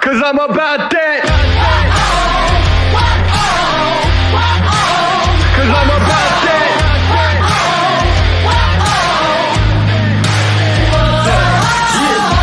Cause I'm about that. Cause I'm about that.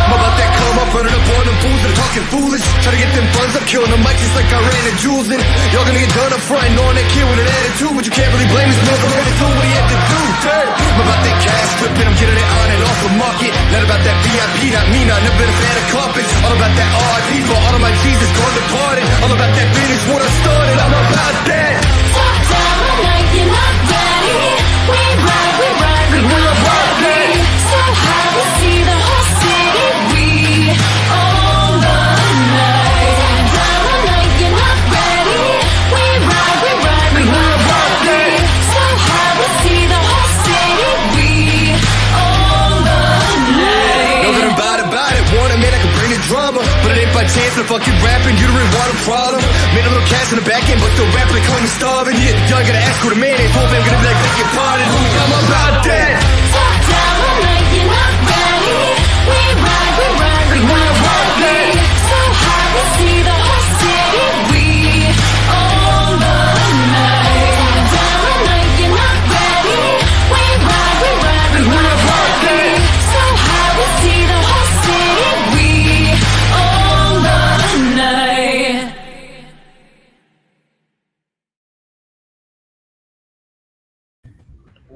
I'm about that come up, running up on them fools that are talking foolish. Try to get them funds up, killing them mics just like I ran the jewels in. Y'all gonna get done up front, knowing that kid with an attitude, but you can't really blame his mother for doing what he had to do. I'm about that cash flipping, I'm getting it on and off the market. Not about that VIP, not me, not never been a fan of carpets. All about that RIP for all of my Jesus gone departed. All about that finish what I started, I'm about that. Top down, like you're not ready. We ride, we're about that. So high, we see the whole city. We own the night. Top down, like you're not ready. We ride, we're about that. So high, we see the whole city. We own the night. Nothing about it, want a man I can bring the drama. But it ain't by chance, I'm fucking rapping, you don't really want a problem. Made a little cash in the back end, but still rapping, they call me starving. Yeah, y'all gotta ask who the man is, hope I'm gonna be like, beg your pardon. I'm about that. Top down, like you're not ready. We ride, we're about that. So high, we see the whole city. We own the night. Top down, like you're not ready. We ride, we're about that. So high, we see the whole city. We own the night.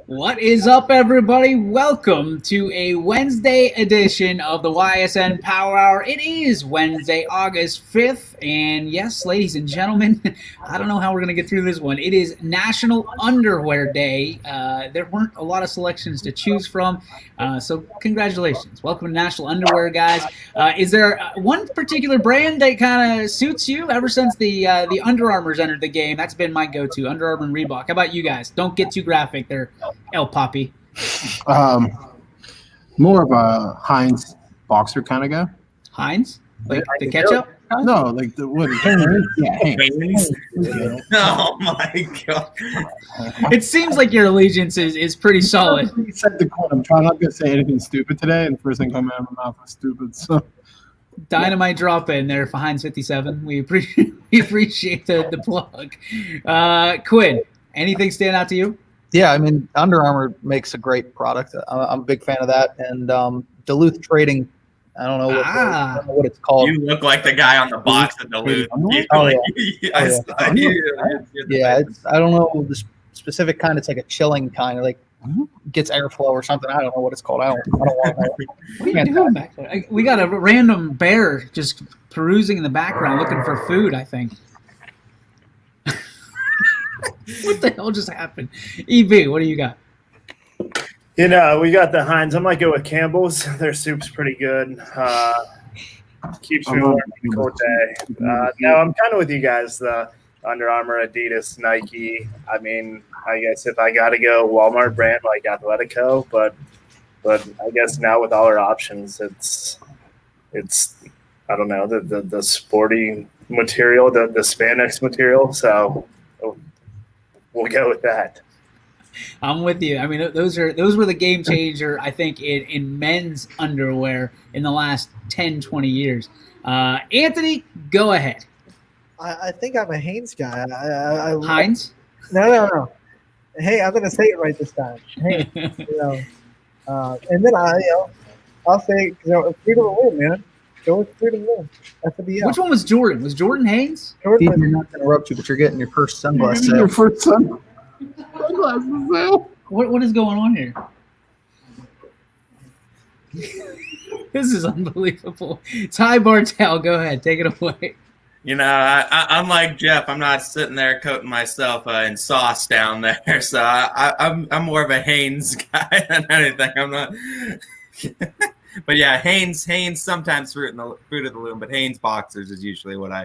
What is up, everybody? Welcome to a Wednesday edition of the YSN Power Hour. It is Wednesday, August 5th, and yes, ladies and gentlemen, I don't know how we're going to get through this one. It is National Underwear Day. There weren't a lot of selections to choose from, so congratulations. Welcome to National Underwear, guys. Is there one particular brand that kind of suits you? Ever since the Under Armour's entered the game, that's been my go-to, Under Armour and Reebok. How about you guys? Don't get too graphic. They're El Papi. More of a Heinz boxer kind of guy. Heinz? Like the ketchup? No, like the what? Yeah, Heinz. Oh my god! It seems like your allegiance is pretty solid. You said the quote. I'm trying not to say anything stupid today, and the first thing coming out of my mouth was stupid. So Dynamite drop in there for Heinz 57. We appreciate the plug. Quinn, anything stand out to you? Yeah, I mean, Under Armour makes a great product. I'm a big fan of that. And Duluth Trading, I don't know what it's called. You look like the guy on the box at Duluth. Oh, yeah. Yeah, I don't know the specific kind. It's like a chilling kind, like gets airflow or something. I don't know what it's called. I don't want to know. What are you doing back there? We got a random bear just perusing in the background looking for food, I think. What the hell just happened? EB, what do you got? You know, we got the Heinz. I might go with Campbell's. Their soup's pretty good. Keeps me warm on a cold day. No, I'm kind of with you guys. The Under Armour, Adidas, Nike. I mean, I guess if I got to go Walmart brand like Athletico, but I guess now with all our options, it's I don't know, the sporty material, the spandex material. So we'll go with that. I'm with you. I mean, those were the game changer, I think, in men's underwear in the last 10, 20 years. Anthony, go ahead. I think I'm a Hanes guy. Heinz? No. Hey, I'm gonna say it right this time. Hey, and then I'll say, freedom of win, man. Go with freedom of win. FBL. Which one was Jordan? Was Jordan Haynes? Jordan You're not going to interrupt you, but you're getting your first sunglasses. your first sunglasses. What is going on here? This is unbelievable. Ty Bartel, go ahead. Take it away. You know, I'm like Jeff. I'm not sitting there coating myself in sauce down there. So I'm more of a Hanes guy than anything. I'm not. But yeah, Hanes sometimes fruit of the loom, but Hanes boxers is usually what I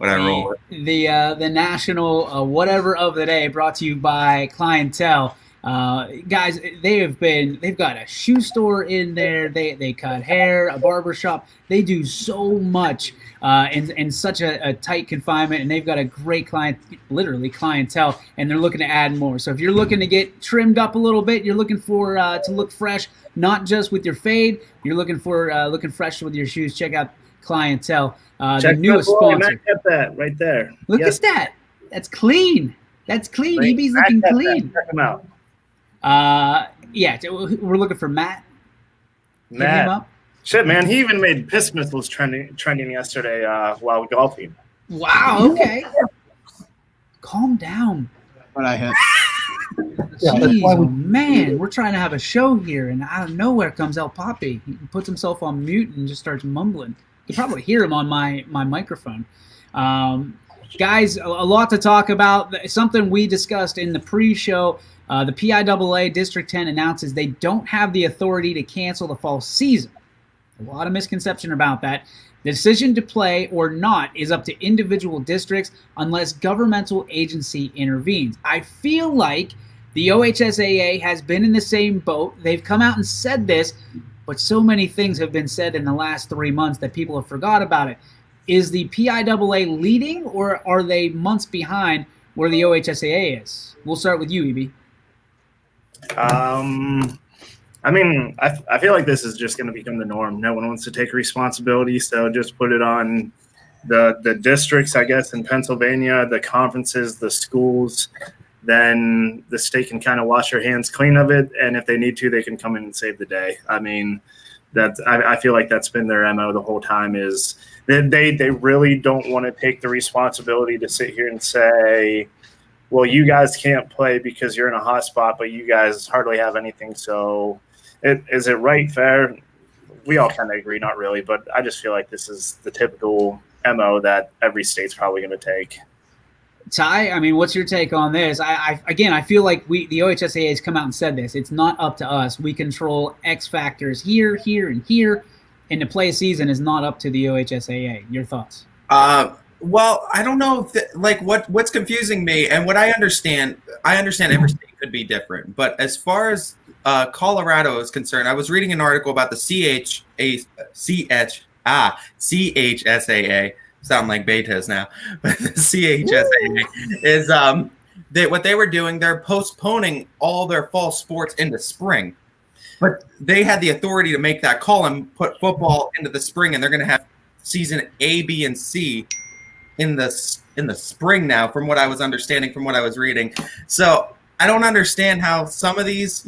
roll with. The national whatever of the day brought to you by Clientele. Guys, they've got a shoe store in there. They cut hair, a barber shop. They do so much in such a tight confinement, and they've got a great clientele, and they're looking to add more. So if you're looking to get trimmed up a little bit, you're looking for to look fresh, not just with your fade. You're looking for looking fresh with your shoes. Check out clientele. The Check newest that boy, sponsor. Matt kept that right there. Look Yes. at that. That's clean. That's clean. Right. EB's Matt looking kept that. clean. Check him out. Yeah, we're looking for Matt. Hit him Matt. up. Shit, man. He even made piss missiles trending yesterday while golfing. Wow. Okay. Calm down. But I hit. Yeah, that's Jeez, why we- oh man, we're trying to have a show here, and out of nowhere comes El Papi. He puts himself on mute and just starts mumbling. You can probably hear him on my microphone. Guys, a lot to talk about. Something we discussed in the pre-show. The PIAA District 10 announces they don't have the authority to cancel the fall season. A lot of misconception about that. The decision to play or not is up to individual districts unless governmental agency intervenes. I feel like the OHSAA has been in the same boat. They've come out and said this, but so many things have been said in the last 3 months that people have forgot about it. Is the PIAA leading, or are they months behind where the OHSAA is? We'll start with you, EB. I mean, I feel like this is just going to become the norm. No one wants to take responsibility, so just put it on the districts, I guess, in Pennsylvania, the conferences, the schools. Then the state can kind of wash their hands clean of it, and if they need to, they can come in and save the day. I mean, I feel like that's been their MO the whole time, is that they really don't want to take the responsibility to sit here and say, well, you guys can't play because you're in a hot spot, but you guys hardly have anything. So is it right, fair? We all kind of agree, not really, but I just feel like this is the typical MO that every state's probably going to take. Ty, I mean, what's your take on this? I feel like the OHSAA has come out and said this. It's not up to us. We control X factors here, here, and here, and to play a season is not up to the OHSAA. Your thoughts? Well, I don't know if what's confusing me, and what I understand every state could be different. But as far as Colorado is concerned, I was reading an article about the CHSAA. Sound like betas now, but the CHSAA is what they were doing. They're postponing all their fall sports into spring, but they had the authority to make that call and put football into the spring, and they're going to have season A, B, and C in the spring now, from what I was understanding, from what I was reading. So I don't understand how some of these,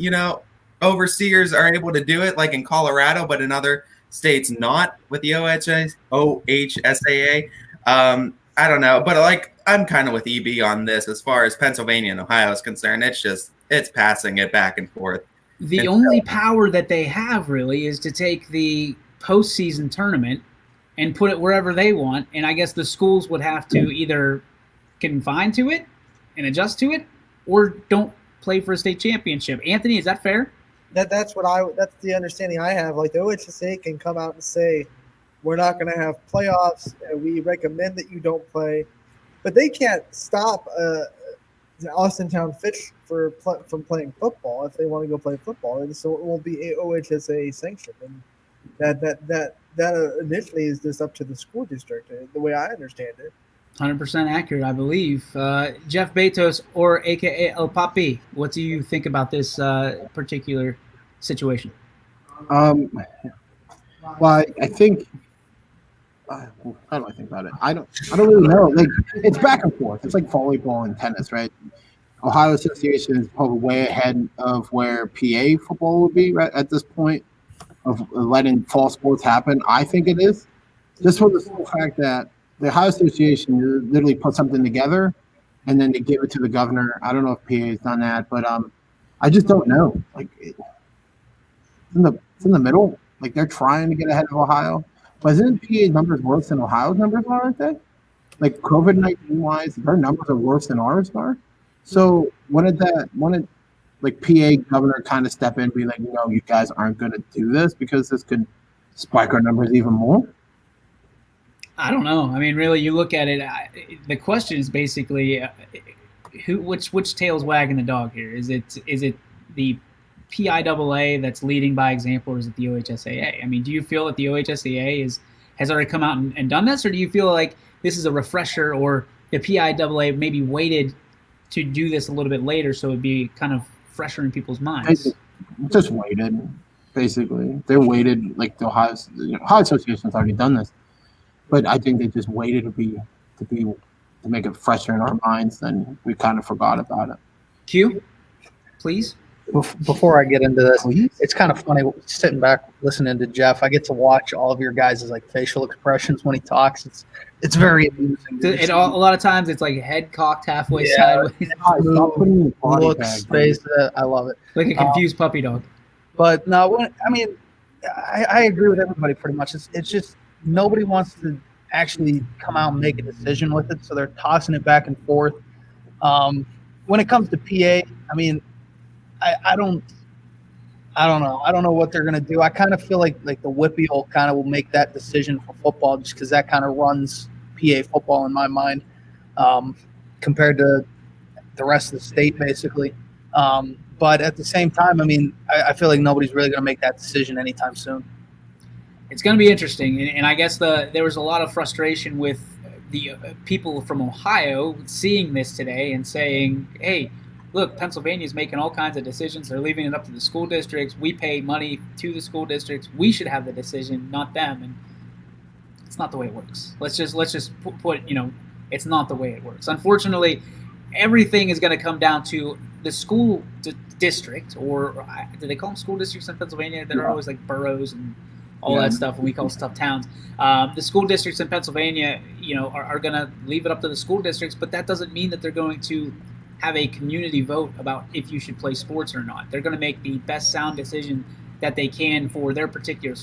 overseers are able to do it, like in Colorado, but in other states not, with the OHSAA. I don't know, but I'm kind of with EB on this as far as Pennsylvania and Ohio is concerned. It's passing it back and forth. The only power that they have really is to take the postseason tournament and put it wherever they want. And I guess the schools would have to either confine to it and adjust to it, or don't play for a state championship. Anthony, is that fair? That's the understanding I have. Like, the OHSA can come out and say, we're not going to have playoffs, and we recommend that you don't play, but they can't stop the Austintown Fish from playing football if they want to go play football. And so it will be OHSA sanctioned, and that initially is just up to the school district, the way I understand it. 100% accurate, I believe. Jeff Betos, or AKA El Papi, what do you think about this particular situation? Well, I think. How do I think about it? I don't really know. Like, it's back and forth. It's like volleyball and tennis, right? Ohio Association is probably way ahead of where PA football would be right at this point of letting fall sports happen. I think it is, just for the simple fact that the Ohio Association literally put something together and then they give it to the governor. I don't know if PA has done that, but I just don't know. Like, it's in the middle. Like, they're trying to get ahead of Ohio. But isn't PA's numbers worse than Ohio's numbers are, aren't they? Like, COVID-19 wise, their numbers are worse than ours are. So wanted PA governor kind of step in and be like, no, you guys aren't going to do this because this could spike our numbers even more? I don't know. I mean, really, you look at it, the question is basically which tail's wagging the dog here? Is it the PIAA that's leading by example, or is it the OHSAA? I mean, do you feel that the OHSAA has already come out and done this, or do you feel like this is a refresher, or the PIAA maybe waited to do this a little bit later so it'd be kind of fresher in people's minds? Just waited, basically. They waited, like the Ohio Association's already done this. but I think they just waited to make it fresher in our minds, and we kind of forgot about it. Q, please. Before I get into this, Please? it's kind of funny sitting back listening to Jeff. I get to watch all of your guys' like facial expressions when he talks. It's very amusing. And a lot of times it's like head cocked halfway Yeah. sideways, Stop putting me in body Looks, bag, face, dude. I love it. like a confused puppy dog. But no, I agree with everybody pretty much. It's just nobody wants to actually come out and make a decision with it, so they're tossing it back and forth. When it comes to PA, I don't know. I don't know what they're gonna do. I kind of feel like the Whippy kind of will make that decision for football, just because that kind of runs PA football in my mind, compared to the rest of the state, basically. But at the same time, I feel like nobody's really gonna make that decision anytime soon. It's going to be interesting, and I guess there was a lot of frustration with the people from Ohio seeing this today and saying, "Hey, look, Pennsylvania's making all kinds of decisions. They're leaving it up to the school districts. We pay money to the school districts. We should have the decision, not them." And it's not the way it works. Let's just put it's not the way it works. Unfortunately, everything is going to come down to the school district, or do they call them school districts in Pennsylvania? That are always like boroughs and all that stuff, and we call stuff towns. The school districts in Pennsylvania, are going to leave it up to the school districts, but that doesn't mean that they're going to have a community vote about if you should play sports or not. They're going to make the best sound decision that they can for their particular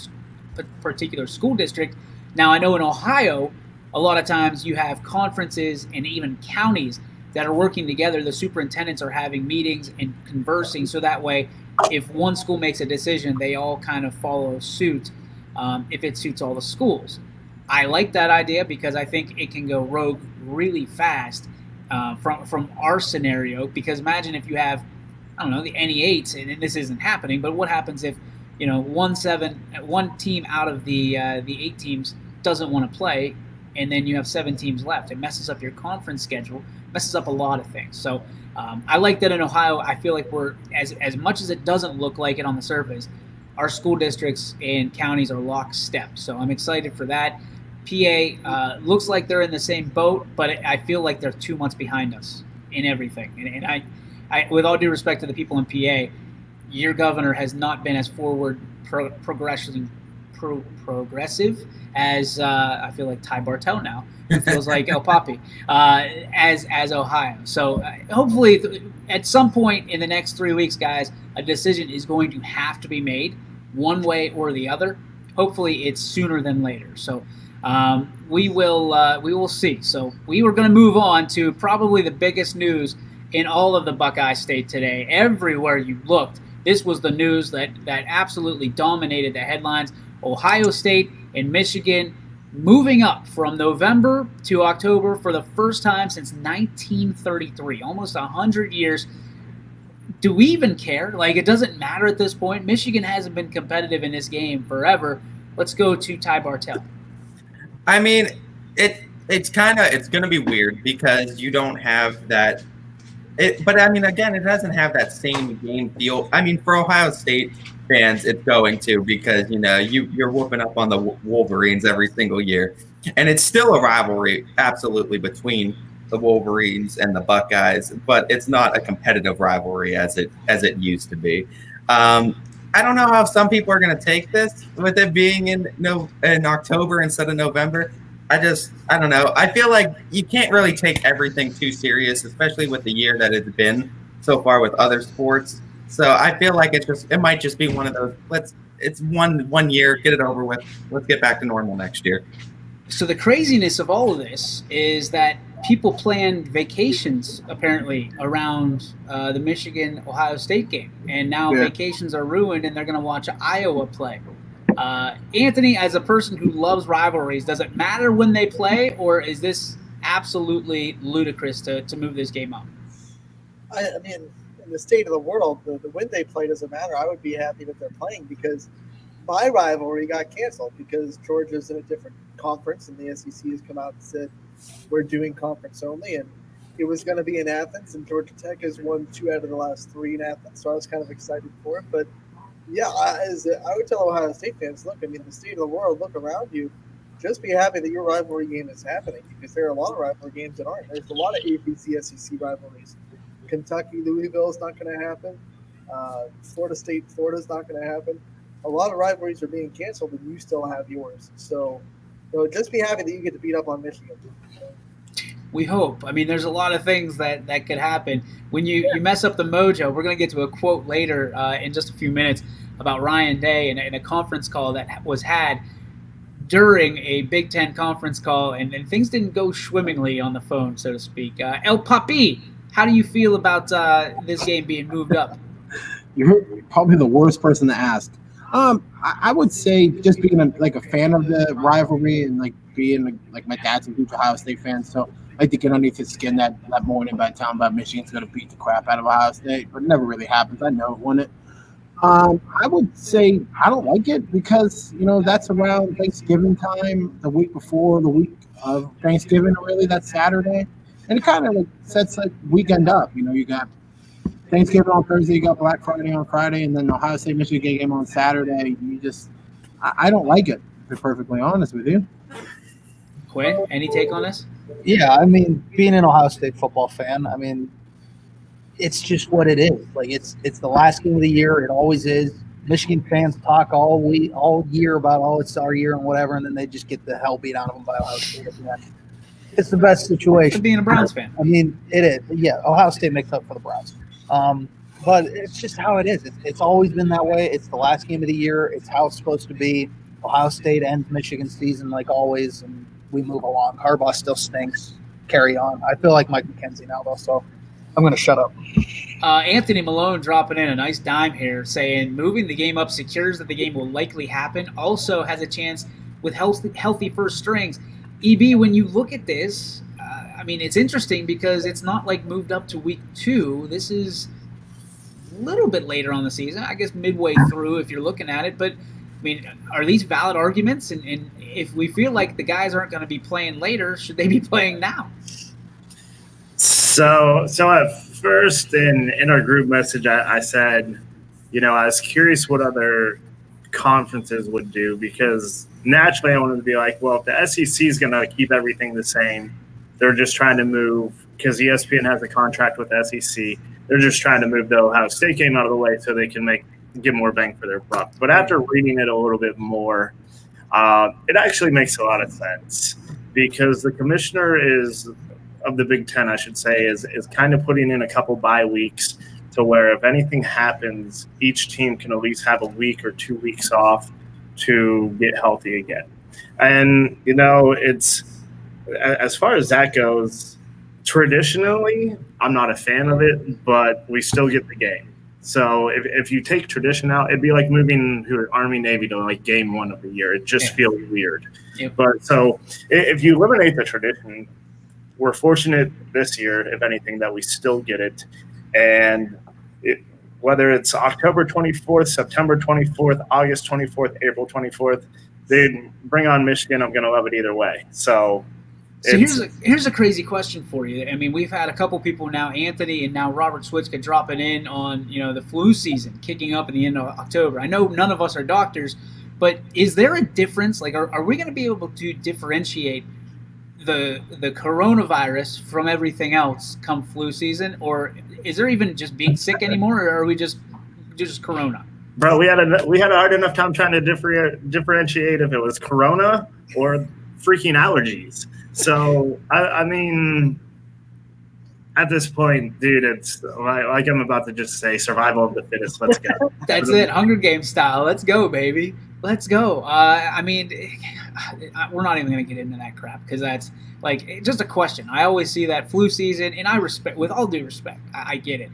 school district. Now, I know in Ohio, a lot of times you have conferences and even counties that are working together. The superintendents are having meetings and conversing, so that way, if one school makes a decision, they all kind of follow suit. If it suits all the schools. I like that idea because I think it can go rogue really fast from our scenario. Because imagine if you have, I don't know, the NE8s, and this isn't happening, but what happens if one team out of the 8 teams doesn't want to play, and then you have 7 teams left? It messes up your conference schedule, messes up a lot of things. So I like that in Ohio. I feel like we're, as much as it doesn't look like it on the surface, our school districts and counties are lockstep. So I'm excited for that. PA looks like they're in the same boat, but I feel like they're 2 months behind us in everything. And I, with all due respect to the people in PA, your governor has not been as forward progressive as I feel like Ty Bartell now. It feels like El Papi as Ohio. So hopefully at some point in the next 3 weeks, guys, a decision is going to have to be made one way or the other. Hopefully it's sooner than later. So we will see. So we were going to move on to probably the biggest news in all of the Buckeye State today. Everywhere you looked, this was the news that absolutely dominated the headlines. Ohio State and Michigan moving up from November to October for the first time since 1933, almost 100 years. Do we even care? Like, it doesn't matter at this point. Michigan hasn't been competitive in this game forever. Let's go to Ty Bartell. It's going to be weird because you don't have that. But again, it doesn't have that same game feel. For Ohio State fans, it's going to, because you're whooping up on the Wolverines every single year, and it's still a rivalry, absolutely, between the Wolverines and the Buckeyes, but it's not a competitive rivalry as it used to be. I don't know how some people are going to take this with it being in October instead of November. I don't know. I feel like you can't really take everything too serious, especially with the year that it's been so far with other sports. So I feel like it might just be one of those. It's one year, get it over with. Let's get back to normal next year. So the craziness of all of this is that people plan vacations apparently around the Michigan-Ohio State game, and now vacations are ruined, and they're going to watch Iowa play. Anthony, as a person who loves rivalries, does it matter when they play, or is this absolutely ludicrous to move this game up? I mean, in the state of the world, the when they play doesn't matter. I would be happy that they're playing, because my rivalry got canceled because Georgia's in a different conference, and the SEC has come out and said we're doing conference only, and it was going to be in Athens, and Georgia Tech has won 2 out of the last 3 in Athens, so I was kind of excited for it. But yeah, I would tell Ohio State fans, look, the state of the world, look around you. just be happy that your rivalry game is happening, because there are a lot of rivalry games that aren't. There's a lot of ACC, SEC rivalries. Kentucky, Louisville is not going to happen. Florida State, Florida's not going to happen. A lot of rivalries are being canceled, and you still have yours. So just be happy that you get to beat up on Michigan. We hope. I mean, there's a lot of things that could happen. When you mess up the mojo, we're going to get to a quote later in just a few minutes about Ryan Day in a conference call that was had during a Big Ten conference call, and things didn't go swimmingly on the phone, so to speak. El Papi, how do you feel about this game being moved up? You're probably the worst person to ask. I would say just being a fan of the rivalry, and being my dad's a huge Ohio State fan, so I like to get underneath his skin that morning by telling him about Michigan's going to beat the crap out of Ohio State, but it never really happens. I know it wouldn't. I would say I don't like it because, that's around Thanksgiving time, the week before the week of Thanksgiving, really, that Saturday. And it kind of sets weekend up. You got Thanksgiving on Thursday, you got Black Friday on Friday, and then the Ohio State Michigan game on Saturday. I don't like it, to be perfectly honest with you. Quinn, any take on this? Yeah, I mean, being an Ohio State football fan, I mean, it's just what it is. It's the last game of the year. It always is. Michigan fans talk all year about, it's our year and whatever, and then they just get the hell beat out of them by Ohio State at the end. It's the best situation. For being a Browns fan. I mean, it is. Yeah, Ohio State makes up for the Browns. But it's just how it is. It's always been that way. It's the last game of the year. It's how it's supposed to be. Ohio State ends Michigan season like always, and we move along. Harbaugh still stinks. Carry on. I feel like Mike McKenzie now, though, so I'm going to shut up. Anthony Malone dropping in a nice dime here, saying moving the game up secures that the game will likely happen. Also has a chance with healthy first strings. EB, when you look at this, I mean, it's interesting because it's not moved up to week 2. This is a little bit later on the season, I guess midway through if you're looking at it. But, I mean, are these valid arguments? And if we feel like the guys aren't going to be playing later, should they be playing now? So at first in our group message, I said, I was curious what other conferences would do, because naturally I wanted to be like, well, if the SEC is going to keep everything the same, they're just trying to move, because ESPN has a contract with the SEC. They're just trying to move the Ohio State game out of the way so they can get more bang for their buck. But after reading it a little bit more, it actually makes a lot of sense, because the commissioner of the Big Ten, I should say, is kind of putting in a couple bye weeks to where if anything happens, each team can at least have a week or 2 weeks off to get healthy again. And, it's as far as that goes, traditionally, I'm not a fan of it, but we still get the game. So if you take tradition out, it'd be like moving Army Navy to game 1 of the year. It just feels weird. Yep. But so if you eliminate the tradition, we're fortunate this year, if anything, that we still get it. And whether it's October 24th, September 24th, August 24th, April 24th, they bring on Michigan. I'm going to love it either way. So here's a crazy question for you. I mean, we've had a couple people now, Anthony and now Robert Switchka, dropping in on the flu season kicking up in the end of October. I know none of us are doctors, but is there a difference? Are we going to be able to differentiate the coronavirus from everything else come flu season, or is there even just being sick anymore, or are we just corona? Bro, we had a hard enough time trying to differentiate if it was corona or freaking allergies. So I mean, at this point, dude, it's like I'm about to just say, survival of the fittest. Let's go. That's it, Hunger Games style. Let's go, baby. Let's go. I mean, we're not even going to get into that crap, because that's just a question. I always see that flu season, and I respect, with all due respect, I get it.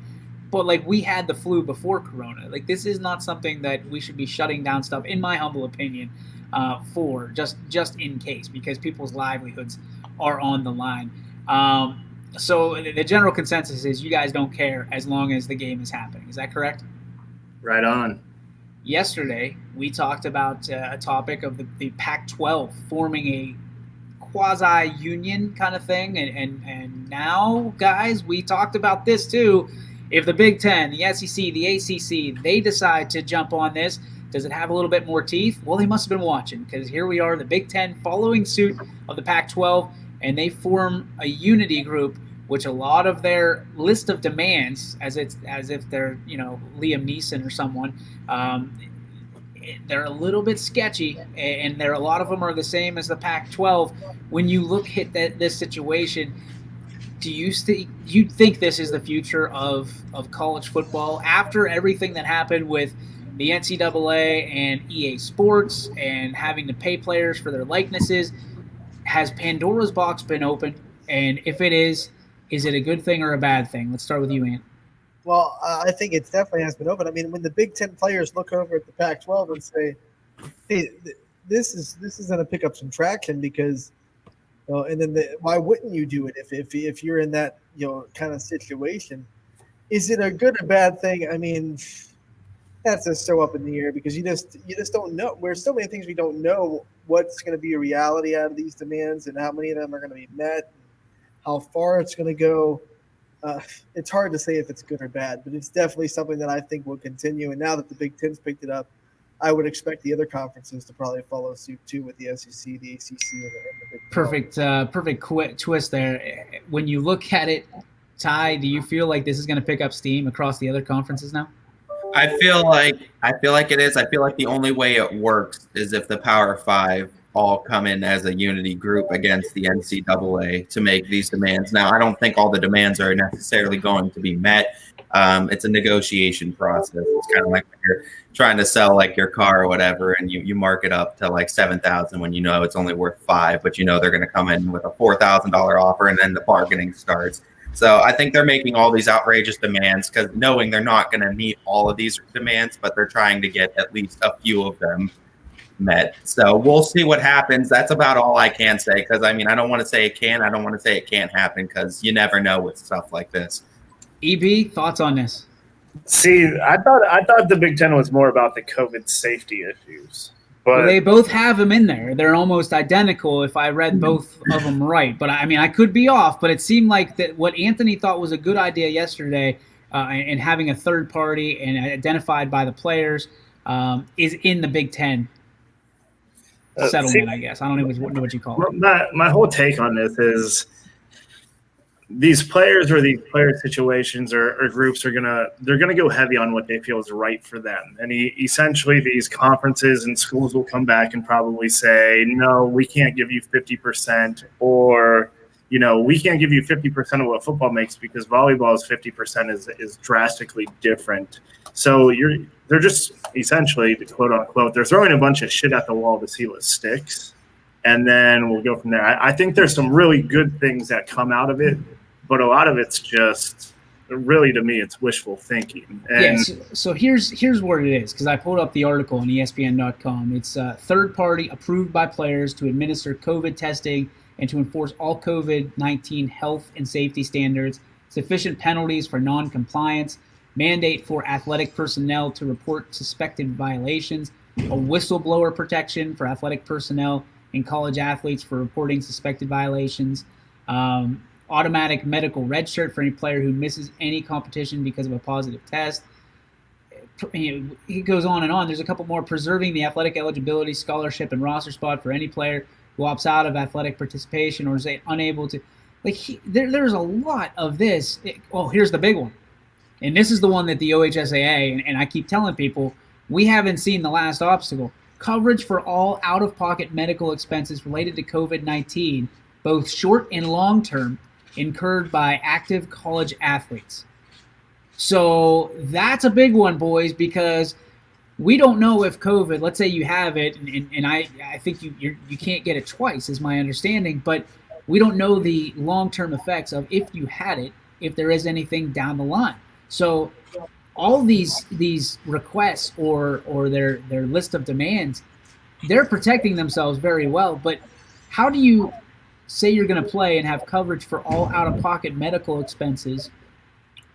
But we had the flu before Corona. This is not something that we should be shutting down stuff, in my humble opinion, for just in case, because people's livelihoods are on the line. So the general consensus is you guys don't care as long as the game is happening. Is that correct? Right on. Yesterday, we talked about a topic of the Pac-12 forming a quasi-union kind of thing. And now, guys, we talked about this too. If the Big Ten, the SEC, the ACC, they decide to jump on this, Does it have a little bit more teeth? Well, they must have been watching, because here we are, the Big Ten following suit of the Pac-12, and they form a unity group, which a lot of their list of demands, as if they're Liam Neeson or someone, they're a little bit sketchy, and a lot of them are the same as the Pac-12. When you look at this situation, do you think this is the future of college football after everything that happened with the NCAA and EA Sports and having to pay players for their likenesses? Has Pandora's box been opened? And if it is it a good thing or a bad thing? Let's start with you, Ant. Well, I think it definitely has been open. I mean, when the Big Ten players look over at the Pac-12 and say, "Hey, this is going to pick up some traction," because, and then why wouldn't you do it if you're in that kind of situation? Is it a good or bad thing? I mean, that's just so up in the air, because you just don't know. There's so many things we don't know what's going to be a reality out of these demands, and how many of them are going to be met, how far it's going to go. It's hard to say if it's good or bad, but it's definitely something that I think will continue. And now that the Big Ten's picked it up, I would expect the other conferences to probably follow suit too, with the SEC, the ACC, and the Big 12. Perfect twist there. When you look at it, Ty, do you feel like this is going to pick up steam across the other conferences now? I feel like it is. I feel like the only way it works is if the Power Five all come in as a unity group against the NCAA to make these demands. Now, I don't think all the demands are necessarily going to be met. It's a negotiation process. It's kind of like when you're trying to sell like your car or whatever, and you mark it up to like $7,000 when it's only worth $5,000, but they're going to come in with a $4,000 offer, and then the bargaining starts. So I think they're making all these outrageous demands because knowing they're not going to meet all of these demands, but they're trying to get at least a few of them met. So we'll see what happens. That's about all I can say, because I don't want to say it can. I don't want to say it can't happen, because you never know with stuff like this. EB, thoughts on this? See, I thought the Big Ten was more about the COVID safety issues. But they both have them in there. They're almost identical if I read both of them right. But I could be off, but it seemed like that what Anthony thought was a good idea yesterday, and having a third party and identified by the players, is in the Big Ten settlement, I guess. I don't know what you call it. My whole take on this is these players or these player situations or groups they're gonna go heavy on what they feel is right for them, and essentially these conferences and schools will come back and probably say, no, we can't give you 50%, or we can't give you 50% of what football makes, because volleyball's 50% is drastically different. So they're just essentially, quote unquote, they're throwing a bunch of shit at the wall to see what sticks, and then we'll go from there. I think there's some really good things that come out of it, but a lot of it's just really, to me, it's wishful thinking. And so here's what it is, because I pulled up the article on ESPN.com. It's third party approved by players to administer COVID testing and to enforce all COVID-19 health and safety standards, sufficient penalties for non-compliance, mandate for athletic personnel to report suspected violations, a whistleblower protection for athletic personnel and college athletes for reporting suspected violations, automatic medical red shirt for any player who misses any competition because of a positive test. It goes on and on. There's a couple more: preserving the athletic eligibility, scholarship, and roster spot for any player who opts out of athletic participation or is unable to. There's a lot of this. Here's the big one. And this is the one that the OHSAA, and I keep telling people, we haven't seen the last obstacle. Coverage for all out-of-pocket medical expenses related to COVID-19, both short and long-term, incurred by active college athletes. So that's a big one, boys, because we don't know if COVID, let's say you have it, and I think you can't get it twice, is my understanding, but we don't know the long-term effects of if you had it, if there is anything down the line. So all these requests or their list of demands, they're protecting themselves very well, but how do you say you're going to play and have coverage for all out-of-pocket medical expenses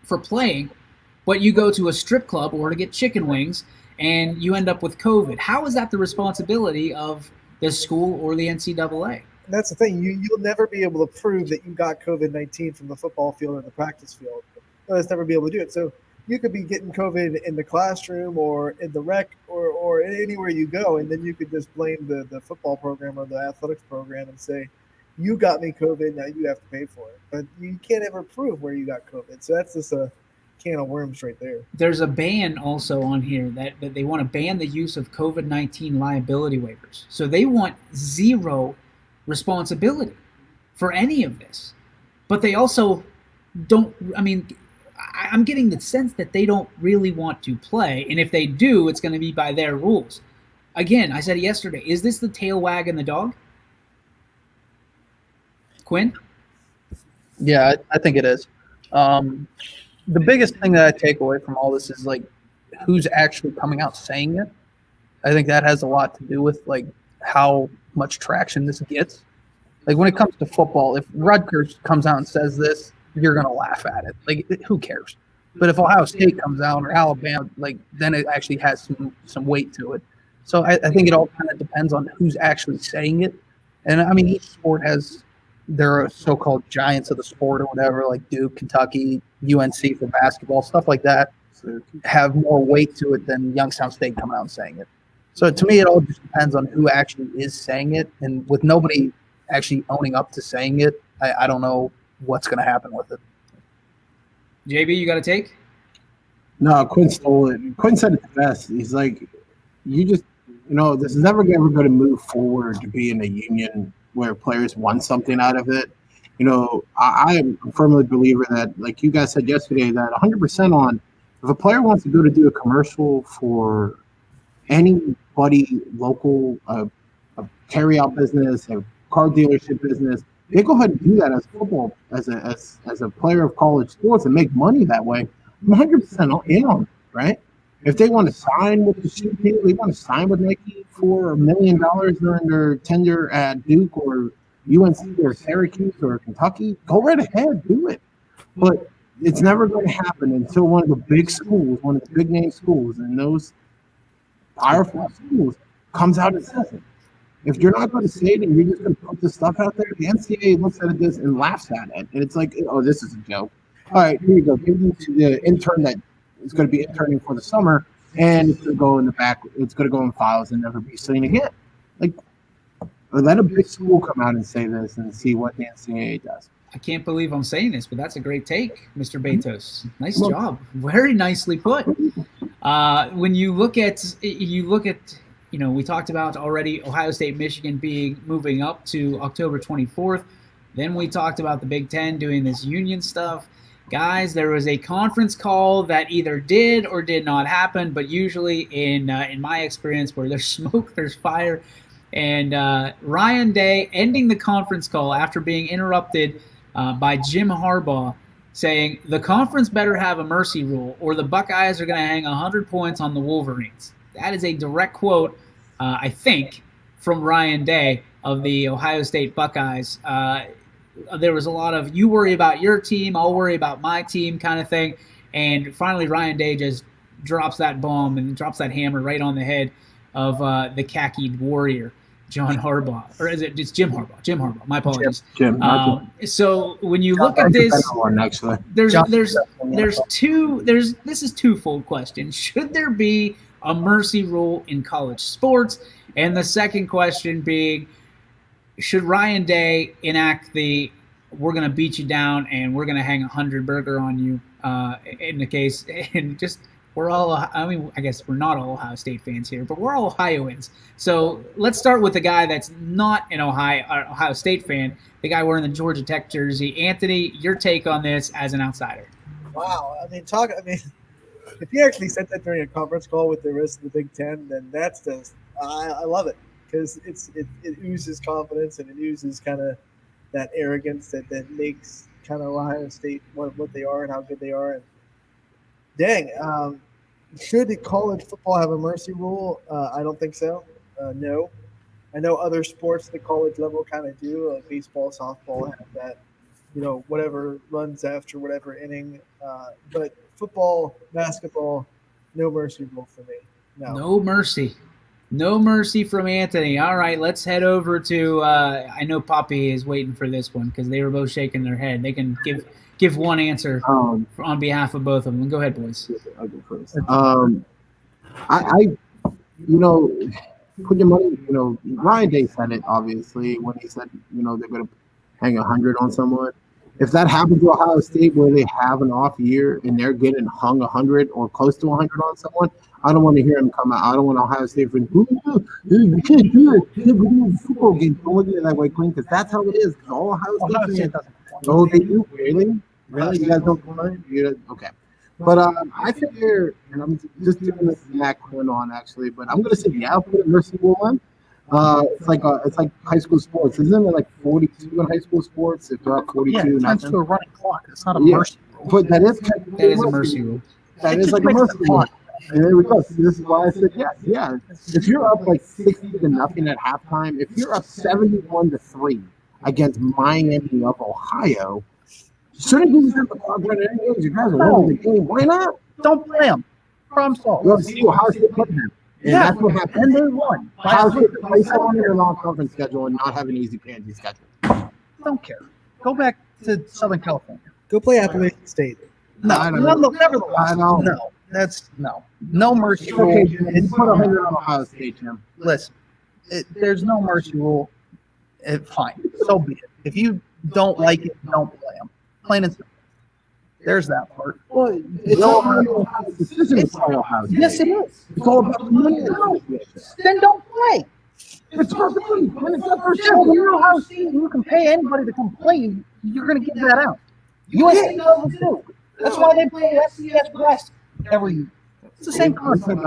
for playing, but you go to a strip club or to get chicken wings and you end up with COVID? How is that the responsibility of the school or the NCAA? That's the thing. You'll never be able to prove that you got COVID-19 from the football field or the practice field. You'll just never be able to do it. So you could be getting COVID in the classroom or in the rec or anywhere you go, and then you could just blame the football program or the athletics program and say, "You got me COVID, now you have to pay for it." But you can't ever prove where you got COVID, so that's just a can of worms right there. There's a ban also on here that they want to ban the use of COVID-19 liability waivers. So they want zero responsibility for any of this. But they also don't, I mean, I'm getting the sense that they don't really want to play. And if they do, it's going to be by their rules. Again, I said it yesterday. Is this the tail wagging the dog? Quinn? Yeah, I think it is. The biggest thing that I take away from all this is like who's actually coming out saying it. I think that has a lot to do with like how much traction this gets. Like when it comes to football, if Rutgers comes out and says this, you're gonna laugh at it. Like who cares? But if Ohio State comes out or Alabama, like then it actually has some weight to it. So I think it all kind of depends on who's actually saying it. And I mean, each sport has their so-called giants of the sport or whatever, like Duke, Kentucky, UNC for basketball, stuff like that, have more weight to it than Youngstown State coming out and saying it. So to me, it all just depends on who actually is saying it. And with nobody actually owning up to saying it, I don't know what's going to happen with it. JB, you got a take? No, Quinn stole it. Quinn said it the best. He's like, this is never ever going to move forward to be in a union where players want something out of it. I am a firmly believer that, like you guys said yesterday, that 100% on if a player wants to go to do a commercial for anybody local, a carry-out business, a car dealership business, they go ahead and do that as football, as a player of college sports and make money that way. I'm 100% in on it, right? If they want to sign with the shoe team, they want to sign with Nike for $1 million during their tenure at Duke or UNC or Syracuse or Kentucky, go right ahead, do it. But it's never going to happen until one of the big schools, one of the big name schools, and those powerful schools comes out and says it. If you're not going to say it and you're just going to put this stuff out there, the NCAA looks at this and laughs at it. And it's like, oh, this is a joke. All right, here you go. Give it to the intern that is going to be interning for the summer, and it's going to go in the back. It's going to go in files and never be seen again. Like, let a big school come out and say this and see what the NCAA does. I can't believe I'm saying this, but that's a great take, Mr. Betos. Nice job. Very nicely put. When you look at, we talked about already Ohio State, Michigan moving up to October 24th. Then we talked about the Big Ten doing this union stuff. Guys, there was a conference call that either did or did not happen, but usually in my experience, where there's smoke, there's fire. And Ryan Day ending the conference call after being interrupted by Jim Harbaugh, saying the conference better have a mercy rule or the Buckeyes are going to hang 100 points on the Wolverines. That is a direct quote, I think, from Ryan Day of the Ohio State Buckeyes. There was a lot of, you worry about your team, I'll worry about my team kind of thing. And finally, Ryan Day just drops that bomb and drops that hammer right on the head of the khakied warrior, John Harbaugh. Or is it just Jim Harbaugh? Jim Harbaugh. My apologies. Jim. So when you look at this, this is twofold question. Should there be a mercy rule in college sports? And the second question being, should Ryan Day enact we're going to beat you down and we're going to hang 100 burger on you in the case, and just, I guess we're not all Ohio State fans here, but we're all Ohioans. So let's start with the guy that's not an Ohio State fan, the guy wearing the Georgia Tech jersey. Anthony, your take on this as an outsider. Wow. If you actually said that during a conference call with the rest of the Big Ten, then that's just, I love it, because it oozes confidence and it oozes kind of that arrogance that makes kind of Ohio State what they are and how good they are. And dang, should college football have a mercy rule? I don't think so. No. I know other sports at the college level kind of do. Baseball, softball have that, whatever runs after whatever inning. But football, basketball, no mercy rule for me. No mercy. No mercy from Anthony. All right, let's head over to. I know Poppy is waiting for this one because they were both shaking their head. They can give one answer on behalf of both of them. Go ahead, boys. I'll go first. I put your money. Ryan Day said it obviously when he said they're going to hang 100 on someone. If that happens to Ohio State where they have an off year and they're getting hung 100 or close to 100 on someone, I don't want to hear him come out. I don't want Ohio State for you can't do it. You can't do football games. Don't look at it that way, Quinn, because that's how it is. Because all Ohio State fans. Oh, they do? Really? Really? You guys don't complain? Okay. But I think and I'm just doing this Matt Quinn on actually, but I'm going to say, yeah, I'll put a mercy rule on. It's like high school sports. Isn't it like 42 in high school sports? If they're up 42, yeah, it's to a running clock. It's not a mercy rule. But that is a mercy rule. That is like a mercy rule. And there we go. So this is why I said yes. Yeah. If you're up like 60-0 at halftime, if you're up 71-3 against Miami of Ohio, shouldn't you have the clock running anyways? You guys are winning the game. Why not? Don't play them. Problem solved. Well, see, Ohio State put them. And that's what happened. And they won. Ohio State play someone in their non-conference schedule and not have an easy pansy schedule. Don't care. Go back to Southern California. Go play Appalachian State. No, nevertheless. I know. No, that's no mercy rule. Okay, Jim, you put 100 on Ohio State, Jim. Listen, there's no mercy rule. Fine, so be it. If you don't like it, don't play them. Plain and simple. There's that part. Well, it's all Ohio State. Yes, it is. It's all about the money. Then don't play. It's about the money. When it's up for Yeah, when you're Ohio State, you can pay anybody to come play. You're going to get that out. USC does it too. That's why they play FCS West every year. It's the same concept.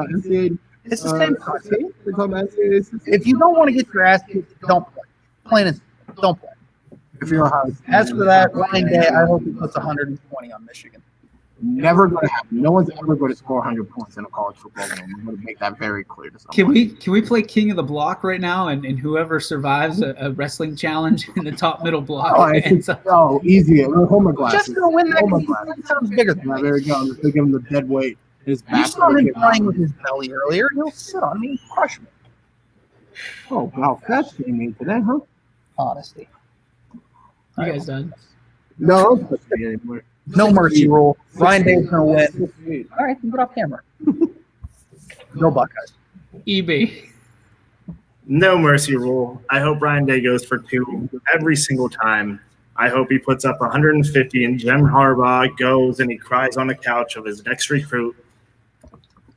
It's the same concept. If you don't want to get your ass kicked, don't play. Plain and simple. Don't play. If you're Ohio State. As for that, Ryan Day, I hope he puts 120 on Michigan. Never going to happen. No one's ever going to score 100 points in a college football game. I'm going to make that very clear to someone. Can we play King of the Block right now, and whoever survives a wrestling challenge in the top middle block? Easy. Homer glasses. Just going to win that game 10 times bigger than that. There you go. I'm just giving him the dead weight. You saw him playing with his belly earlier. He'll sit on me and crush me. Oh, wow. That's getting me today, huh? Honesty. You guys done? No, I'm not supposed to be anymore. No mercy rule. Ryan Day's going to win. All right, put off camera. No Buckeyes. EB. No mercy rule. I hope Ryan Day goes for 2 every single time. I hope he puts up 150 and Jim Harbaugh goes and he cries on the couch of his next recruit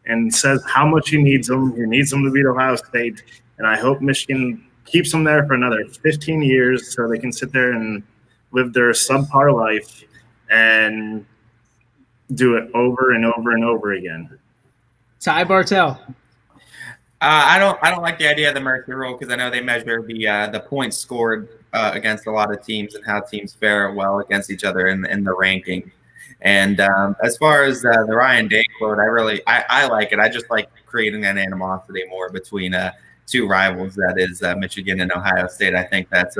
and says how much he needs him. He needs him to beat Ohio State. And I hope Michigan keeps him there for another 15 years so they can sit there and live their subpar life and do it over and over and over again. Ty Bartell. I don't like the idea of the mercy rule because I know they measure the points scored against a lot of teams and how teams fare well against each other in the ranking. And as far as the Ryan Day quote, I like it. I just like creating that animosity more between two rivals, that is Michigan and Ohio State. I think it's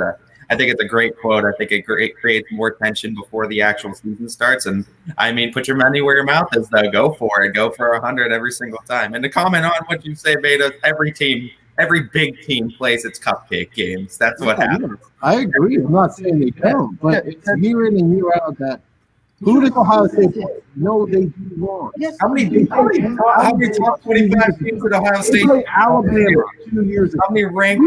a great quote. I think it creates more tension before the actual season starts. And I mean, put your money where your mouth is, though. Go for it. Go for 100 every single time. And to comment on what you say, Beta, every big team plays its cupcake games. That's what happens. I agree. I'm not saying they don't, but it's year in and year out that who does Ohio State play? No, they do wrong. How many top 25 teams did Ohio State play? Alabama 2 years ago. How many ranked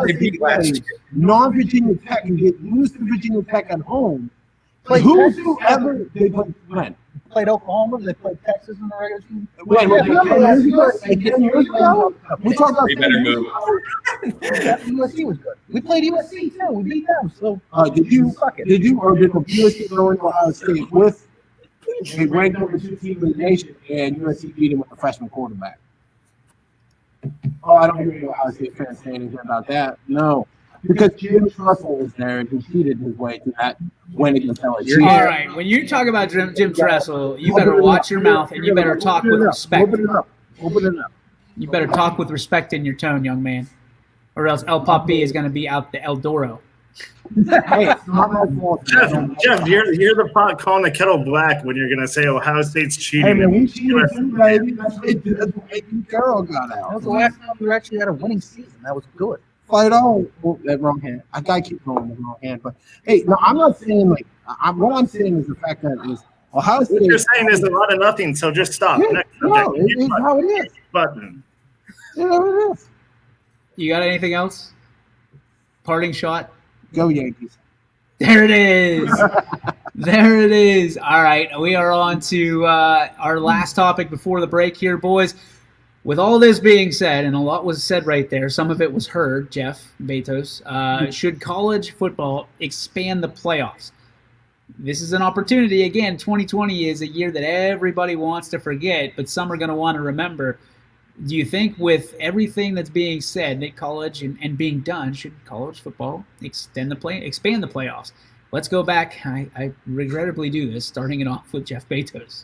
they beat last year? Non-Virginia Tech and get used to Virginia Tech at home. They played when? Played Oklahoma. They played Texas in the regular season. We talked about. They better move. USC was good. We played USC too. We beat them. So did you or did the USC go into Ohio State with a ranked number 2 team in the nation and USC beat him with a freshman quarterback? Oh, I don't hear Ohio State fans saying anything about that. No. Because Jim Tressel was there and he cheated his way to that win against LSU. All right, when you talk about Jim Tressel, you better watch your mouth and you better talk with respect. Open it up. You better talk with respect in your tone, young man, or else El Papi is going to be out the El Doro. Hey, it's not my fault. Jeff, you're the pot calling the kettle black when you're gonna say Ohio State's cheating. Hey, man, we and cheated too, baby. That's why Pete Carroll got That out. was the last time we actually had a winning season. That was good. Fight on. Oh, that wrong hand. I gotta keep going with the wrong hand. But hey, no, I'm not saying like what I'm saying is the fact that is Ohio State. What you're saying is a lot of nothing, so just stop. Yeah, Next no, subject. it is how it is. Button. You know it is. You got anything else? Parting shot? Go Yankees. There it is. There it is. All right, we are on to our last topic before the break here, boys. With all this being said, and a lot was said right there, some of it was heard, Jeff Betos, should college football expand the playoffs? This is an opportunity. Again, 2020 is a year that everybody wants to forget, but some are going to want to remember. Do you think with everything that's being said that college and being done, should college football expand the playoffs? Let's go back. I regrettably do this, starting it off with Jeff Betos.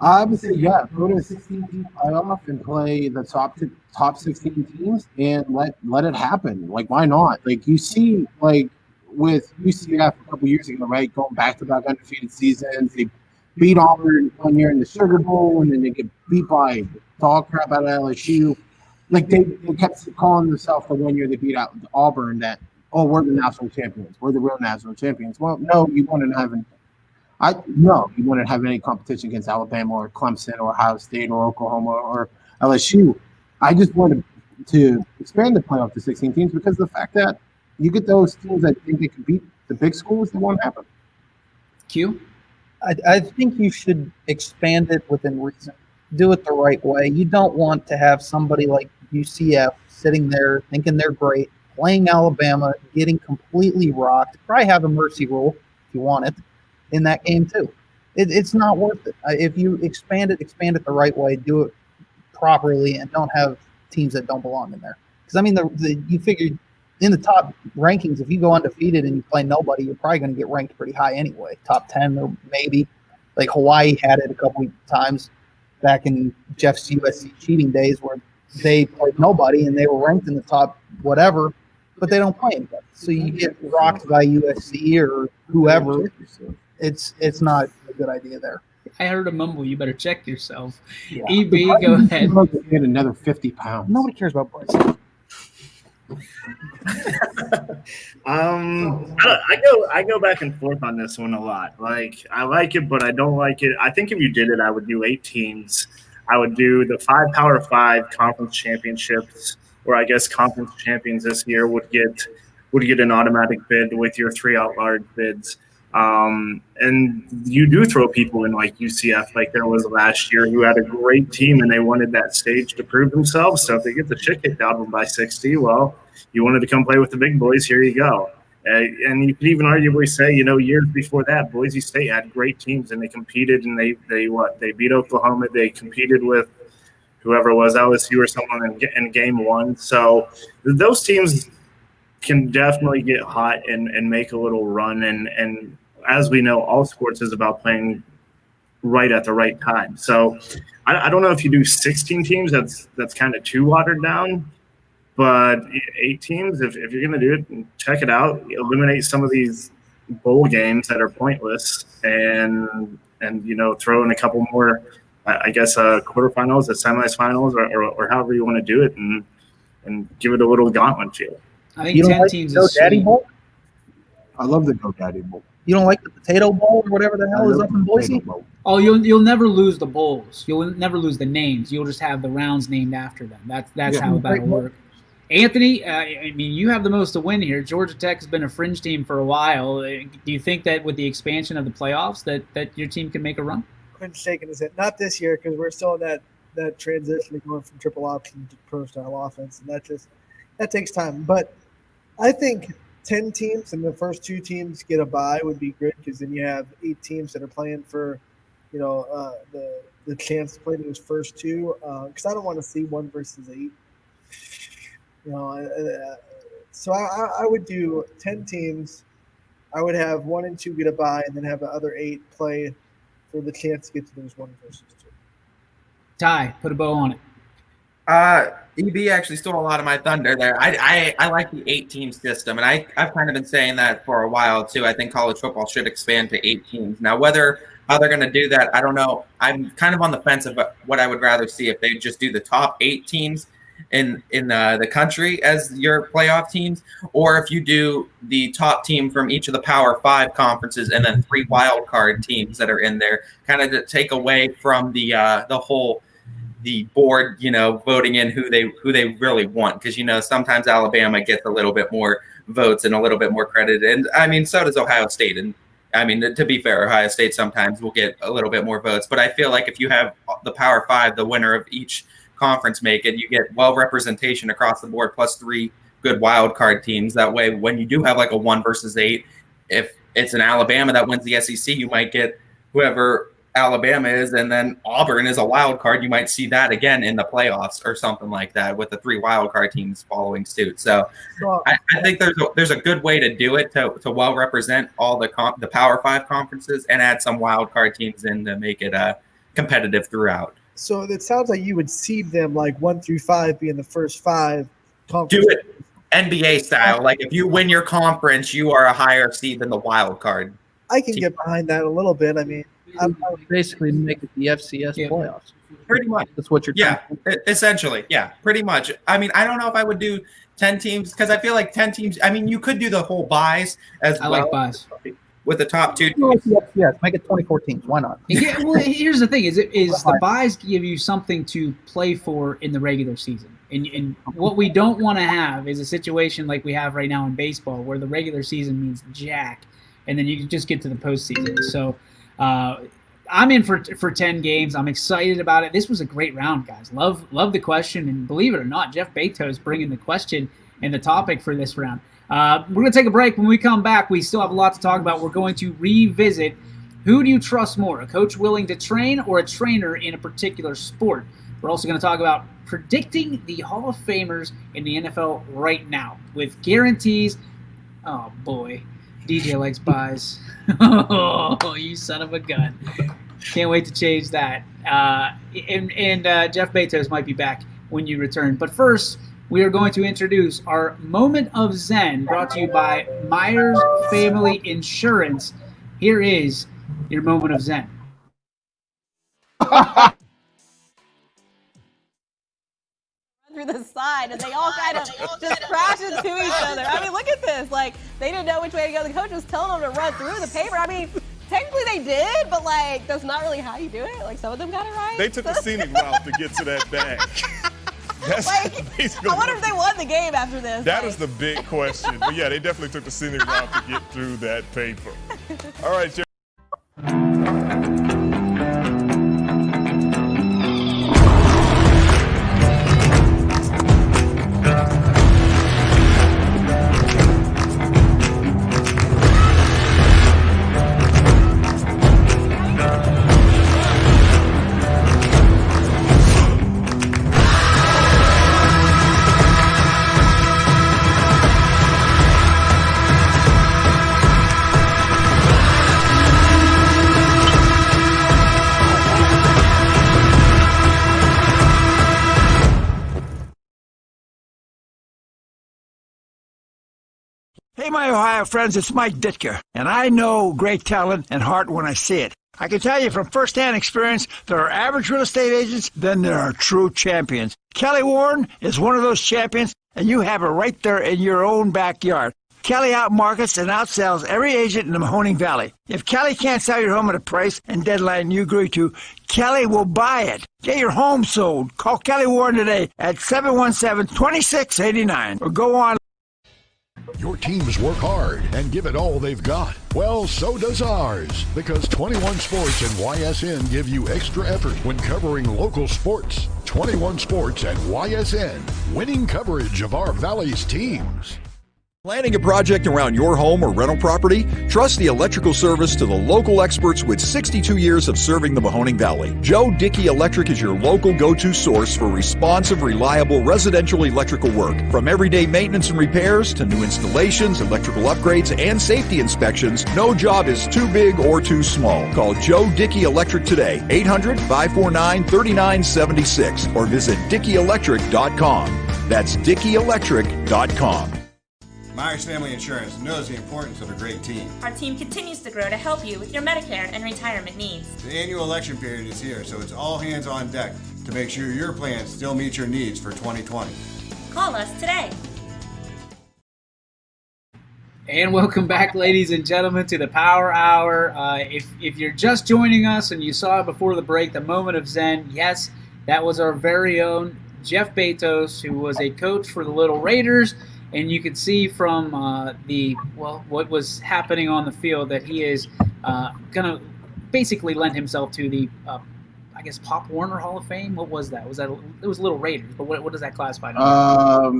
I would say, yeah, go to a 16-team playoff and play the top 16 teams and let it happen. Like, why not? Like, you see, like, with UCF a couple years ago, right, going back-to-back undefeated seasons, they beat Auburn 1 year in the Sugar Bowl, and then they get beat by dog crap out of LSU. Like, they kept calling themselves the 1 year they beat out Auburn that, oh, we're the national champions. We're the real national champions. Well, no, you wouldn't have any competition against Alabama or Clemson or Ohio State or Oklahoma or LSU. I just wanted to expand the playoff to 16 teams because of the fact that you get those teams that think they can beat the big schools, that won't happen. Q? I think you should expand it within reason. Do it the right way. You don't want to have somebody like UCF sitting there thinking they're great, playing Alabama, getting completely rocked. Probably have a mercy rule if you want it in that game too. It's not worth it. If you expand it the right way, do it properly, and don't have teams that don't belong in there. Because I mean, you figure in the top rankings, if you go undefeated and you play nobody, you're probably going to get ranked pretty high anyway, top 10 or maybe. Like Hawaii had it a couple times back in Jeff's USC cheating days where they played nobody and they were ranked in the top whatever, but they don't play anybody. So you get rocked by USC or whoever. It's not a good idea there. I heard a mumble. You better check yourself. Yeah. EB, go ahead. Get another 50 pounds. Nobody cares about Bryce. I go back and forth on this one a lot. Like, I like it, but I don't like it. I think if you did it, I would do 8 teams. I would do the 5 Power 5 conference championships, or I guess conference champions this year would get an automatic bid with your 3 out-large bids. And you do throw people in like UCF, like there was last year, who had a great team and they wanted that stage to prove themselves. So if they get the shit kicked out of them by 60, well, you wanted to come play with the big boys, here you go. And you could even arguably say, years before that, Boise State had great teams and they competed and they beat Oklahoma. They competed with whoever it was, LSU or someone in game 1. So those teams can definitely get hot and make a little run. And as we know, all sports is about playing right at the right time. So I don't know if you do 16 teams, that's kind of too watered down. But 8 teams, if you're going to do it, check it out. Eliminate some of these bowl games that are pointless, and throw in a couple more, I guess, quarterfinals, the semifinals, or however you want to do it, and give it a little gauntlet feel. I think 10 teams is Daddy Bowl? I love the GoDaddy Bowl. You don't like the Potato Bowl or whatever the hell is up in Boise? Oh, you'll never lose the bowls. You'll never lose the names. You'll just have the rounds named after them. That's how that'll work. Anthony, I mean, you have the most to win here. Georgia Tech has been a fringe team for a while. Do you think that with the expansion of the playoffs that your team can make a run? Quinn's shaking his head. Not this year because we're still in that transition of going from triple option to pro style offense, and that takes time. But I think 10 teams and the first 2 teams get a bye would be good because then you have 8 teams that are playing for, the chance to play those first 2. Because I don't want to see 1 versus 8. So I would do 10 teams. I would have 1 and 2 get a bye, and then have the other 8 play for the chance to get to those 1 versus 2. Ty, put a bow on it. EB actually stole a lot of my thunder there. I like the 8-team system, and I've kind of been saying that for a while too. I think college football should expand to 8 teams. Now, how they're going to do that, I don't know. I'm kind of on the fence of what I would rather see if they just do the top 8 teams in the country as your playoff teams, or if you do the top team from each of the Power 5 conferences and then 3 wild card teams that are in there, kind of to take away from the board, voting in who they really want, because sometimes Alabama gets a little bit more votes and a little bit more credit, and I mean so does Ohio State, and I mean to be fair, Ohio State sometimes will get a little bit more votes, but I feel like if you have the Power 5, the winner of each conference make it, you get well representation across the board plus 3 good wild card teams. That way, when you do have like a 1 versus 8, if it's an Alabama that wins the SEC, you might get whoever Alabama is, and then Auburn is a wild card. You might see that again in the playoffs or something like that, with the 3 wild card teams following suit. So I think there's a good way to do it to well represent all the Power 5 conferences and add some wild card teams in to make it competitive throughout. So it sounds like you would seed them like 1 through 5 being the first 5 Do it NBA style. Like if you win your conference, you are a higher seed than the wild card. I can get behind that a little bit. I mean, Basically make it the FCS playoffs. Pretty much. That's what you're essentially. Yeah, pretty much. I mean, I don't know if I would do 10 teams, because I feel like 10 teams, I mean, you could do the whole buys as well. I like buys. With the top 2 Yes, make it 24 teams. Why not? Yeah, well, here's the thing: is the buys give you something to play for in the regular season, and what we don't want to have is a situation like we have right now in baseball, where the regular season means jack, and then you can just get to the postseason. So, I'm in for 10 games. I'm excited about it. This was a great round, guys. Love the question, and believe it or not, Jeff Beto is bringing the question and the topic for this round. We're going to take a break. When we come back, we still have a lot to talk about. We're going to revisit, who do you trust more, a coach willing to train or a trainer in a particular sport? We're also going to talk about predicting the Hall of Famers in the NFL right now with guarantees. Oh, boy. DJ likes buys. Oh, you son of a gun. Can't wait to change that. And Jeff Bezos might be back when you return. But first, we are going to introduce our Moment of Zen, brought to you by Myers Family Insurance. Here is your Moment of Zen. Through the side, and they all kind of just crash into each other. I mean, look at this. Like, they didn't know which way to go. The coach was telling them to run through the paper. I mean, technically they did, but, like, that's not really how you do it. Like, some of them got it right. They took the scenic route to get to that bag. That's basically. I wonder if they won the game after this. That is the big question. But yeah, they definitely took the scenic route to get through that paper. All right, Jerry. Hey, my Ohio friends, it's Mike Ditka, and I know great talent and heart when I see it. I can tell you from firsthand experience, there are average real estate agents, then there are true champions. Kelly Warren is one of those champions, and you have her right there in your own backyard. Kelly outmarkets and outsells every agent in the Mahoning Valley. If Kelly can't sell your home at a price and deadline you agree to, Kelly will buy it. Get your home sold. Call Kelly Warren today at 717-2689 or go on. Your teams work hard and give it all they've got. Well, so does ours, because 21 Sports and YSN give you extra effort when covering local sports. 21 Sports and YSN, winning coverage of our Valley's teams. Planning a project around your home or rental property? Trust the electrical service to the local experts with 62 years of serving the Mahoning Valley. Joe Dickey Electric is your local go-to source for responsive, reliable residential electrical work. From everyday maintenance and repairs to new installations, electrical upgrades, and safety inspections, no job is too big or too small. Call Joe Dickey Electric today, 800-549-3976, or visit DickeyElectric.com. That's DickeyElectric.com. Myers Family Insurance knows the importance of a great team. Our team continues to grow to help you with your Medicare and retirement needs. The annual election period is here, so it's all hands on deck to make sure your plan still meets your needs for 2020. Call us today. And welcome back, ladies and gentlemen, to the Power Hour. If you're just joining us and you saw it before the break, the moment of Zen, yes, that was our very own Jeff Bezos, who was a coach for the Little Raiders. And you can see from what was happening on the field that he is going to basically lend himself to the, Pop Warner Hall of Fame. What was that? It was Little Raiders, but what does that classify? I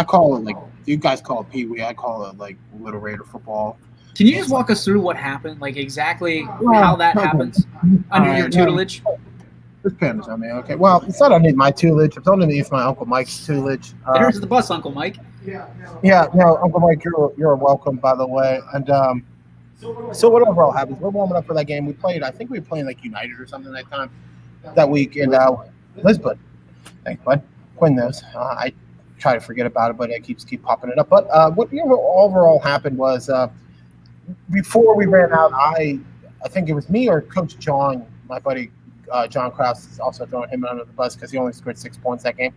call it, like, you guys call it Pee Wee. I call it like Little Raider football. Can you just walk us through what happened, like exactly how that happens under your tutelage? This pen is on me. Okay. Well, it's not underneath my tutelage. It's underneath my Uncle Mike's tutelage. There's the bus, Uncle Mike. Yeah. No, Uncle Mike, you're welcome, by the way. And so what overall happens? We're warming up for that game. I think we were playing like United or something that week in Lisbon. Thanks, bud. Quinn knows. I try to forget about it, but it keeps popping it up. But what overall happened was before we ran out, I think it was me or Coach John, my buddy. John Krause is also throwing him under the bus because he only scored 6 points that game.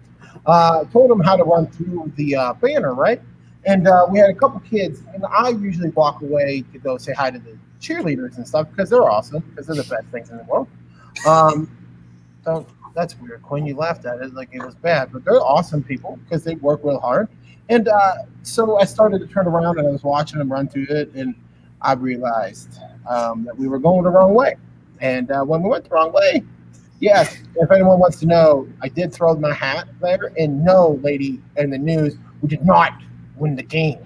Told him how to run through the banner, right? And we had a couple kids, and I usually walk away to go say hi to the cheerleaders and stuff because they're awesome, because they're the best things in the world. So that's weird, Quinn. You laughed at it like it was bad, but they're awesome people because they work real hard. And so I started to turn around, and I was watching them run through it, and I realized that we were going the wrong way. And when we went the wrong way, yes, if anyone wants to know, I did throw my hat there. And no, lady in the news, we did not win the game.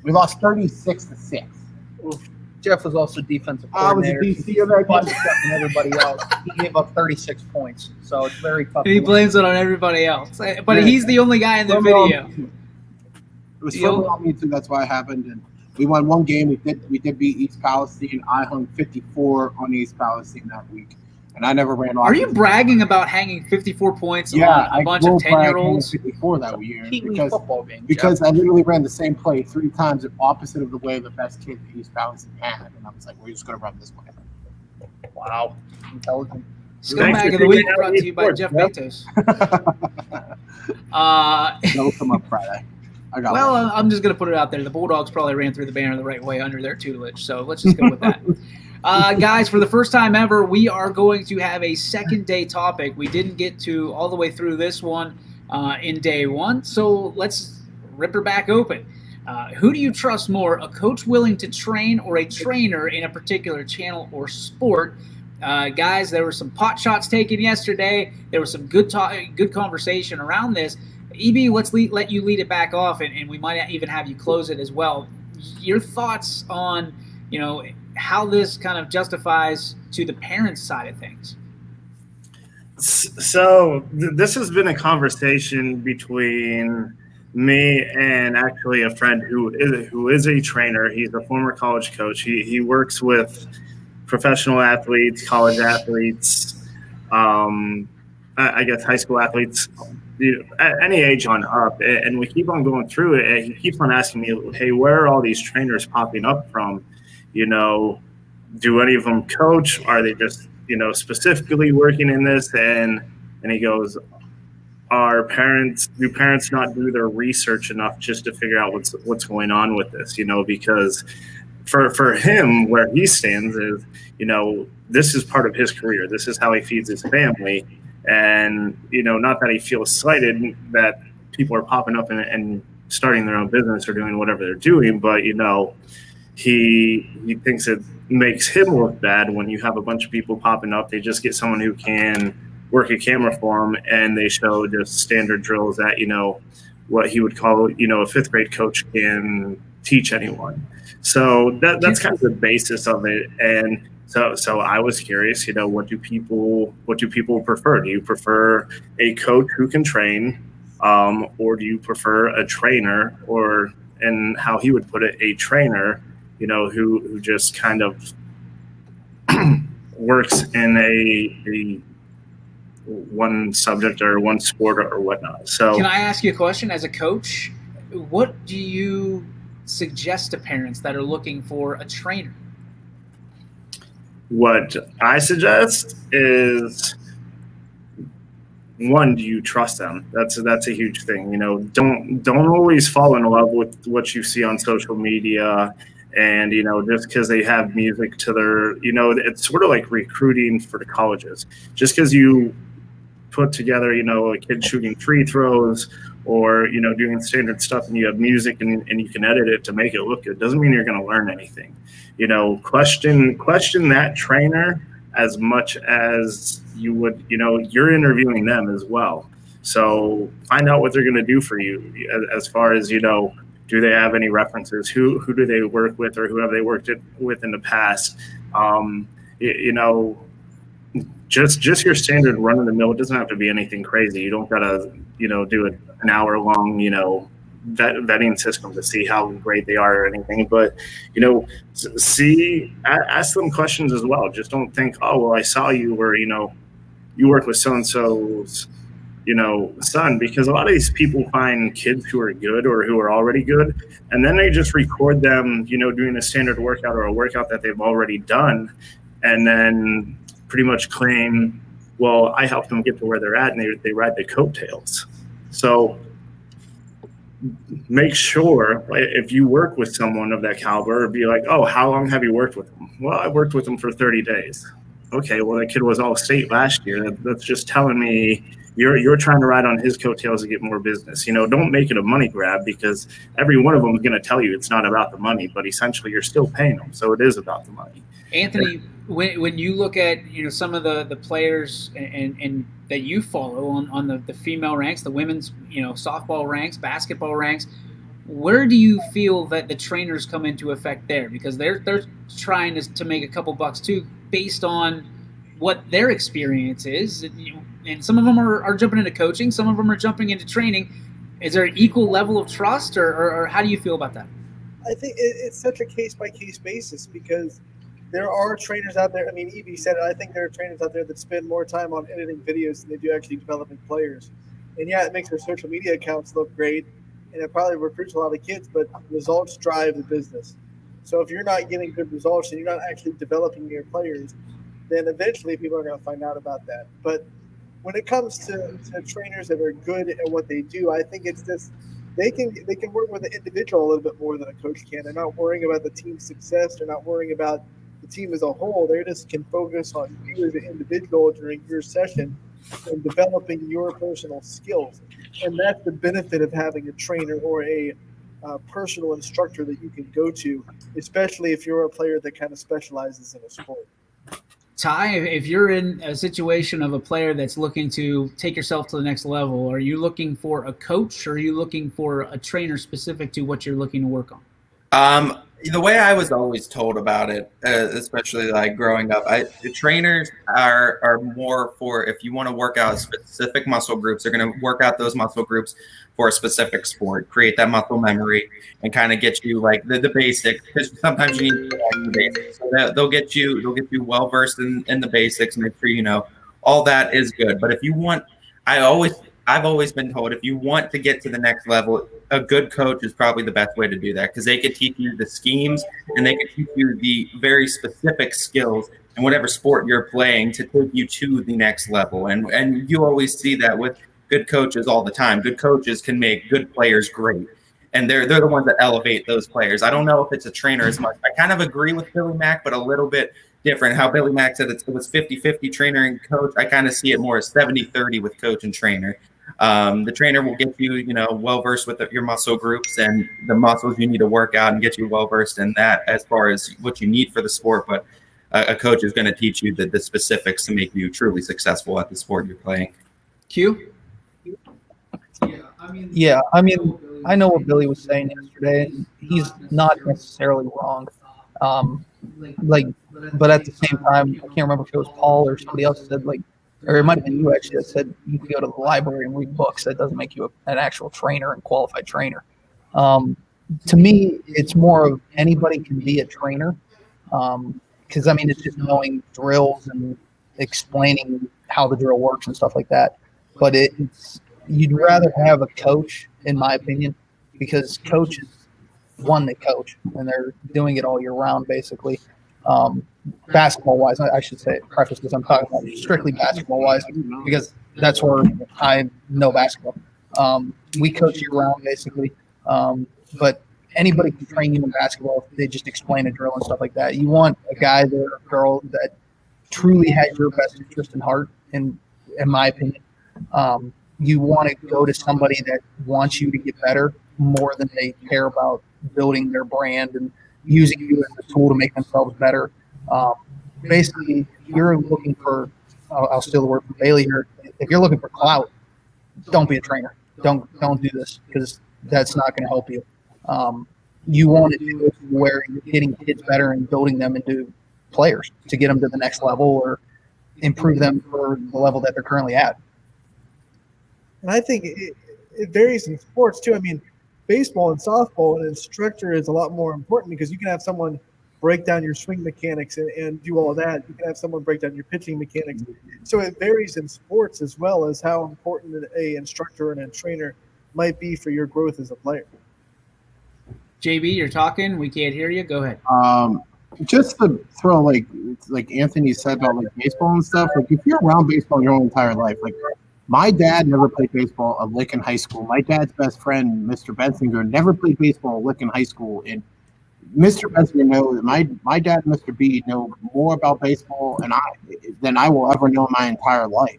We lost 36-6. Jeff was also defensive I was a coordinator. DC on that game. And everybody else. He gave up 36 points, so it's very tough. And he blames it on everybody else. But he's the only guy in the video. It was so on me too. That's why it happened. And we won one game. We did beat East Palestine. I hung 54 on East Palestine that week, and I never ran off. Are you bragging about hanging 54 points on a bunch of 10-year-olds? 54 that year football game, because I literally ran the same play 3 times, opposite of the way the best kid in East Palestine had, and I was like, "We're just going to run this way." Wow, intelligent. Scumbag of the week brought to you by Jeff Bezos. That'll come up Friday. I'm just going to put it out there. The Bulldogs probably ran through the banner the right way under their tutelage, so let's just go with that. Guys, for the first time ever, we are going to have a second day topic. We didn't get to all the way through this one in day one, so let's rip her back open. Who do you trust more, a coach willing to train or a trainer in a particular channel or sport? Guys, there were some pot shots taken yesterday. There was some good conversation around this. EB, let's let you lead it back off, and we might even have you close it as well. Your thoughts on, how this kind of justifies to the parents' side of things. So this has been a conversation between me and actually a friend who is a trainer. He's a former college coach. He works with professional athletes, college athletes, I guess high school athletes, at any age on up. And we keep on going through it. And he keeps on asking me, hey, where are all these trainers popping up from? Do any of them coach? Are they just, specifically working in this? And he goes, do parents not do their research enough just to figure out what's going on with this? Because for him, where he stands is, this is part of his career. This is how he feeds his family. And, not that he feels slighted that people are popping up and starting their own business or doing whatever they're doing, but, he thinks it makes him look bad when you have a bunch of people popping up. They just get someone who can work a camera for them, and they show just standard drills that, what he would call, a fifth grade coach can teach anyone. So that's kind of the basis of it. And so I was curious, what do people prefer? Do you prefer a coach who can train, or do you prefer a trainer, or, and how he would put it, a trainer, who just kind of works in a one subject or one sport or whatnot. So can I ask you a question as a coach? What do you suggest to parents that are looking for a trainer? what I suggest is, one, do you trust them? That's a huge thing. Don't always fall in love with what you see on social media, and just because they have music to their, it's sort of like recruiting for the colleges. Just because you put together, a kid shooting free throws, or doing standard stuff, and you have music and you can edit it to make it look good, doesn't mean you're going to learn anything. Question that trainer as much as you would, you're interviewing them as well. So find out what they're going to do for you, as far as, do they have any references? Who do they work with, or who have they worked with in the past? Just your standard run of the mill. It doesn't have to be anything crazy. You don't gotta, do an hour long, vetting system to see how great they are or anything. But, ask them questions as well. Just don't think, oh, well, I saw you where, you work with so-and-so's, son, because a lot of these people find kids who are good or who are already good, and then they just record them, doing a standard workout or a workout that they've already done, and then pretty much claim, well, I helped them get to where they're at, and they ride the coattails. So make sure, if you work with someone of that caliber, be like, oh, how long have you worked with them? Well, I worked with them for 30 days. Okay, well, that kid was all state last year. That's just telling me you're trying to ride on his coattails to get more business. Don't make it a money grab, because every one of them is going to tell you it's not about the money, but essentially you're still paying them, so it is about the money. Anthony, when you look at some of the players and that you follow on the female ranks, the women's softball ranks, basketball ranks, where do you feel that the trainers come into effect there? Because they're trying to make a couple bucks too, based on what their experience is, and some of them are jumping into coaching, some of them are jumping into training. Is there an equal level of trust, or how do you feel about that? I think it's such a case-by-case basis, because there are trainers out there. I mean, Evie said it. I think there are trainers out there that spend more time on editing videos than they do actually developing players. And yeah, it makes their social media accounts look great, and it probably recruits a lot of kids, but results drive the business. So if you're not getting good results and you're not actually developing your players, then eventually people are going to find out about that. But when it comes to trainers that are good at what they do, I think it's this. They can work with an individual a little bit more than a coach can. They're not worrying about the team's success. They're not worrying about the team as a whole. They just can focus on you as an individual during your session and developing your personal skills. And that's the benefit of having a trainer or a personal instructor that you can go to, especially if you're a player that kind of specializes in a sport. Ty, if you're in a situation of a player that's looking to take yourself to the next level, are you looking for a coach, or are you looking for a trainer specific to what you're looking to work on? The way I was always told about it, especially like growing up, the trainers are more for if you want to work out specific muscle groups, they're going to work out those muscle groups for a specific sport, create that muscle memory, and kind of get you like the basics. Because sometimes you need the basics. So they'll get you well versed in the basics, make sure you know all that is good. But if you want, I've always been told, if you want to get to the next level, a good coach is probably the best way to do that, because they could teach you the schemes and they could teach you the very specific skills in whatever sport you're playing to take you to the next level. And you always see that with good coaches all the time. Good coaches can make good players great, and they're the ones that elevate those players. I don't know if it's a trainer as much. I kind of agree with Billy Mack, but a little bit different. How Billy Mack said it was 50-50 trainer and coach. I kind of see it more as 70-30 with coach and trainer. The trainer will get you, well-versed with your muscle groups and the muscles you need to work out and get you well-versed in that as far as what you need for the sport. But a coach is going to teach you the specifics to make you truly successful at the sport you're playing. Q? Yeah, I mean, I know what Billy was saying yesterday, and he's not necessarily wrong. Um, like, but at the same time, I can't remember if it was Paul or somebody else said like, or it might have been you actually that said you could go to the library and read books. That doesn't make you an actual trainer and qualified trainer. To me, it's more of anybody can be a trainer. Because I mean, it's just knowing drills and explaining how the drill works and stuff like that. But it's you'd rather have a coach, in my opinion, because coaches one they coach and they're doing it all year round, basically. Um, Basketball wise, I should say preface this. I'm talking about strictly basketball wise because that's where I know basketball. We coach year round, basically. But anybody can train you in basketball if they just explain a drill and stuff like that. You want a guy or a girl that truly has your best interest in heart, in my opinion. You want to go to somebody that wants you to get better more than they care about building their brand and using you as a tool to make themselves better. Basically, if you're looking for, I'll steal the word from Bailey here. If you're looking for clout, don't be a trainer. Don't do this because that's not going to help you. You want to do it where you're getting kids better and building them into players to get them to the next level or improve them for the level that they're currently at. And I think it varies in sports too. I mean, baseball and softball, an instructor is a lot more important because you can have someone break down your swing mechanics and do all of that. You can have someone break down your pitching mechanics. So it varies in sports as well as how important a instructor and a trainer might be for your growth as a player. JB, you're talking. We can't hear you. Go ahead. Just to throw like Anthony said about like baseball and stuff. Like if you're around baseball your whole entire life, like my dad never played baseball a lick in high school. My dad's best friend, Mr. Bensinger, never played baseball a lick in high school. And Mr. Bensinger knows that my dad and Mr. B know more about baseball than I will ever know in my entire life.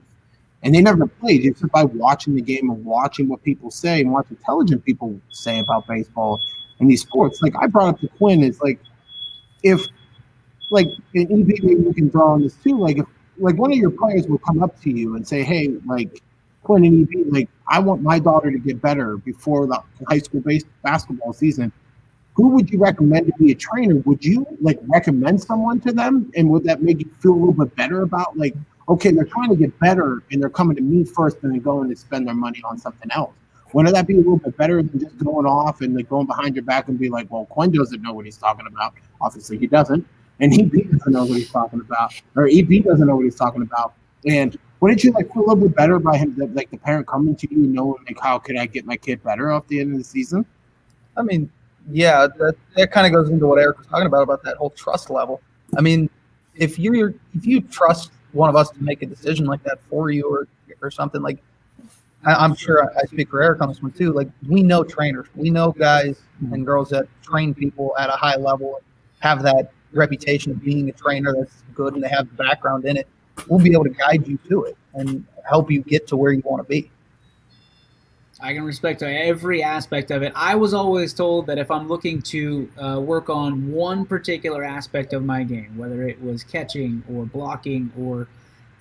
And they never played. It's just by watching the game and watching what people say and what intelligent people say about baseball and these sports. Like I brought up to Quinn, it's like if like in EB maybe you can draw on this too, like if like one of your players will come up to you and say, hey, like Quinn and EB, like I want my daughter to get better before the high school basketball season. Who would you recommend to be a trainer? Would you like recommend someone to them? And would that make you feel a little bit better about like, okay, they're trying to get better and they're coming to me first and then going to spend their money on something else? Wouldn't that be a little bit better than just going off and like going behind your back and be like, well, Quinn doesn't know what he's talking about. Obviously he doesn't. And EB doesn't know what he's talking about. Or EB doesn't know what he's talking about. And wouldn't you like feel a little bit better by him, like the parent coming to you and knowing like how could I get my kid better off the end of the season? I mean, yeah, that kind of goes into what Eric was talking about that whole trust level. I mean, if you trust one of us to make a decision like that for you or something, like I'm sure I speak for Eric on this one too. Like we know trainers, we know guys and girls that train people at a high level and have that reputation of being a trainer that's good and they have the background in it. We'll be able to guide you to it and help you get to where you want to be. I can respect every aspect of it. I was always told that if I'm looking to work on one particular aspect of my game, whether it was catching or blocking or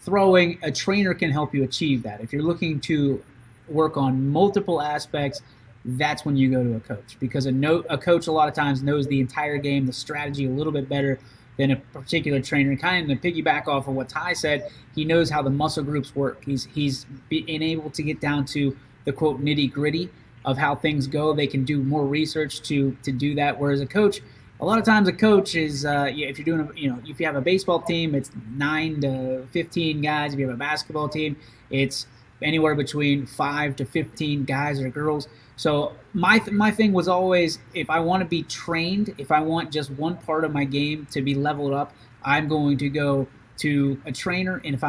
throwing, a trainer can help you achieve that. If you're looking to work on multiple aspects, that's when you go to a coach, because a coach a lot of times knows the entire game, the strategy a little bit better than a particular trainer. Kind of to piggyback off of what Ty said, he knows how the muscle groups work. He's been able to get down to the quote nitty gritty of how things go. They can do more research to do that. Whereas a coach, a lot of times a coach is, if you're doing, if you have a baseball team, it's 9 to 15 guys. If you have a basketball team, it's anywhere between 5 to 15 guys or girls. So my thing was always, if I want to be trained, if I want just one part of my game to be leveled up, I'm going to go to a trainer. And if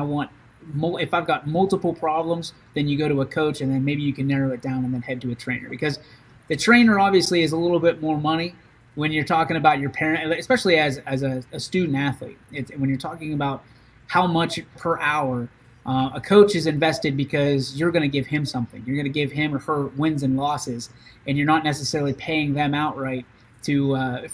I've got multiple problems, then you go to a coach, and then maybe you can narrow it down and then head to a trainer, because the trainer obviously is a little bit more money when you're talking about your parent, especially as a student athlete. When you're talking about how much per hour a coach is invested, because you're going to give him something. You're going to give him or her wins and losses, and you're not necessarily paying them outright to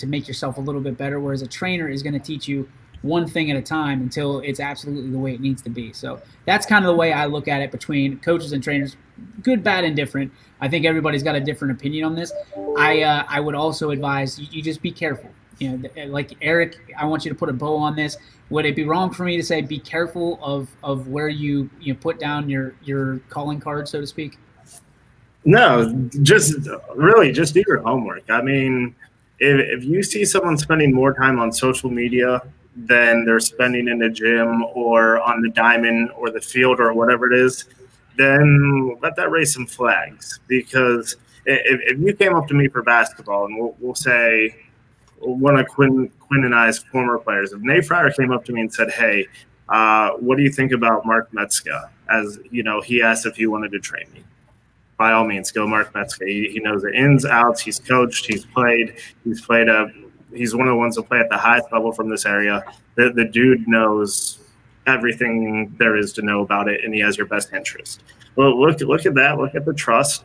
make yourself a little bit better. Whereas a trainer is going to teach you one thing at a time until it's absolutely the way it needs to be. So that's kind of the way I look at it between coaches and trainers, good, bad, and different. I think everybody's got a different opinion on this. I would also advise you just be careful. You know, like Eric, I want you to put a bow on this. Would it be wrong for me to say be careful of where you put down your calling card, so to speak? No, just really just do your homework. I mean, if you see someone spending more time on social media than they're spending in the gym or on the diamond or the field or whatever it is, then let that raise some flags. Because if you came up to me for basketball, and we'll say one of Quinn and I's former players, if Nate Fryer came up to me and said, "Hey, what do you think about Mark Metzger?" As you know, he asked if he wanted to train me. By all means, go Mark Metzger. He knows the ins, outs. He's coached. He's played. He's one of the ones that play at the highest level from this area. The dude knows everything there is to know about it, and he has your best interest. Well, look at that. Look at the trust.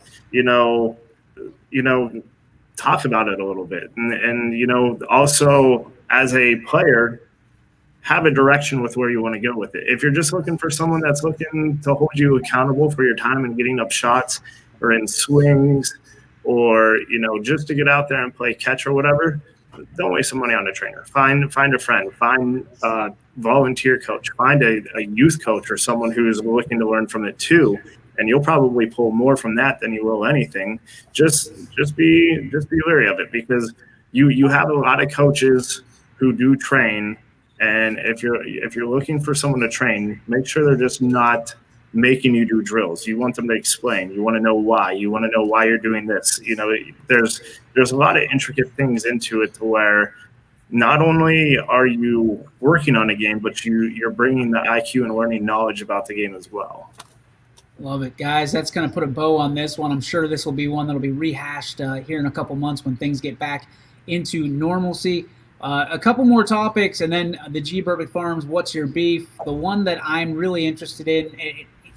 Talk about it a little bit, and also as a player, have a direction with where you want to go with it. If you're just looking for someone that's looking to hold you accountable for your time and getting up shots or in swings or, just to get out there and play catch or whatever, don't waste some money on a trainer. Find a friend, find a volunteer coach, find a youth coach or someone who's looking to learn from it too. And you'll probably pull more from that than you will anything. Just be wary of it, because you have a lot of coaches who do train. And if you're looking for someone to train, make sure they're just not making you do drills. You want them to explain. You want to know why. You want to know why you're doing this. There's a lot of intricate things into it to where not only are you working on a game, but you're bringing the IQ and learning knowledge about the game as well. Love it, guys. That's going to put a bow on this one. I'm sure this will be one that will be rehashed here in a couple months when things get back into normalcy. A couple more topics, and then the G. Burbick Farms, What's Your Beef? The one that I'm really interested in,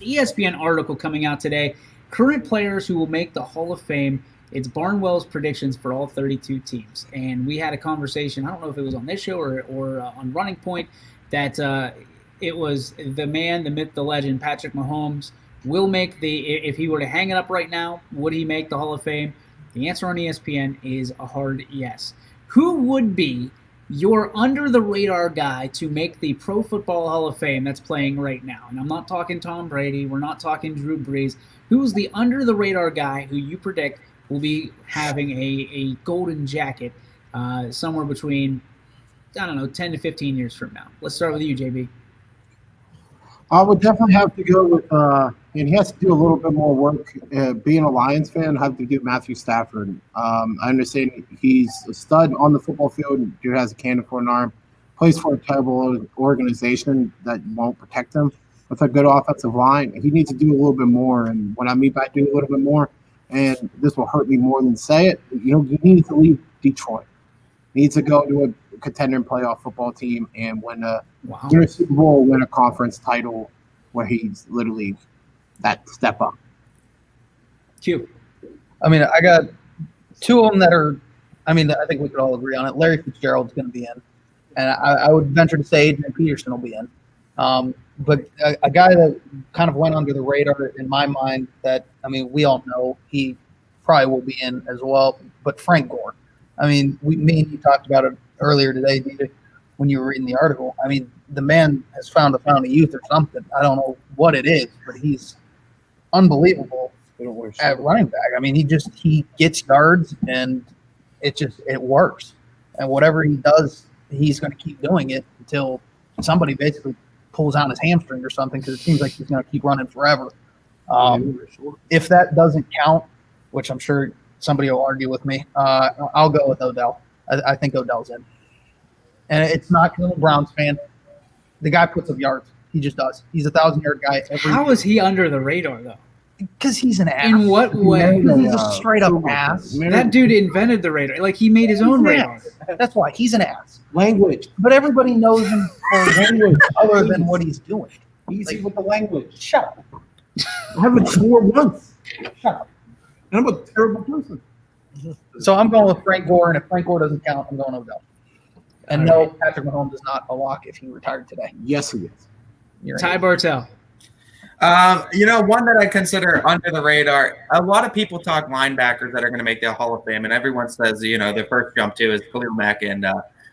ESPN article coming out today, current players who will make the Hall of Fame. It's Barnwell's predictions for all 32 teams. And we had a conversation, I don't know if it was on this show or on Running Point, that it was the man, the myth, the legend, Patrick Mahomes, will make if he were to hang it up right now, would he make the Hall of Fame? The answer on ESPN is a hard yes. Who would be your under-the-radar guy to make the Pro Football Hall of Fame that's playing right now? And I'm not talking Tom Brady. We're not talking Drew Brees. Who's the under-the-radar guy who you predict will be having a golden jacket somewhere between, 10 to 15 years from now? Let's start with you, JB. I would definitely have to go with, and he has to do a little bit more work. Being a Lions fan, I have to give Matthew Stafford. I understand he's a stud on the football field. Dude has a cannon for an arm. Plays for a terrible organization that won't protect him with a good offensive line. He needs to do a little bit more. And when I mean by do a little bit more, and this will hurt me more than say it, he needs to leave Detroit. He needs to go to a contender and playoff football team and win a Super Bowl, win a conference title where he's literally that step up. Q. I mean, I got two of them that are, I think we could all agree on it. Larry Fitzgerald's going to be in. And I would venture to say Adrian Peterson will be in. But a guy that kind of went under the radar in my mind that, we all know he probably will be in as well, but Frank Gore. Me and you talked about it earlier today, DJ, when you were reading the article. The man has found a fountain of youth or something. I don't know what it is, but he's unbelievable at running back. He gets yards, and it works. And whatever he does, he's going to keep doing it until somebody basically pulls out his hamstring or something, because it seems like he's going to keep running forever. If that doesn't count, which I'm sure somebody will argue with me, I'll go with Odell. I think Odell's in. And it's not because I'm a Browns fan. The guy puts up yards. He just does. He's a 1,000-yard guy. How is he under the radar, though? Because he's an ass. In what way? He's a straight-up ass. That dude invented the radar. Like, he made his own radar. That's why. He's an ass. Language. But everybody knows him for language other than what he's doing. Easy with the language. Shut up. I haven't swore once. Shut up. And I'm a terrible person. So I'm going with Frank Gore, and if Frank Gore doesn't count, I'm going Odell. And no, Patrick Mahomes is not a lock if he retired today. Yes, he is. Ty Bartell. One that I consider under the radar. A lot of people talk linebackers that are going to make the Hall of Fame, and everyone says, the first jump to is Khalil Mack and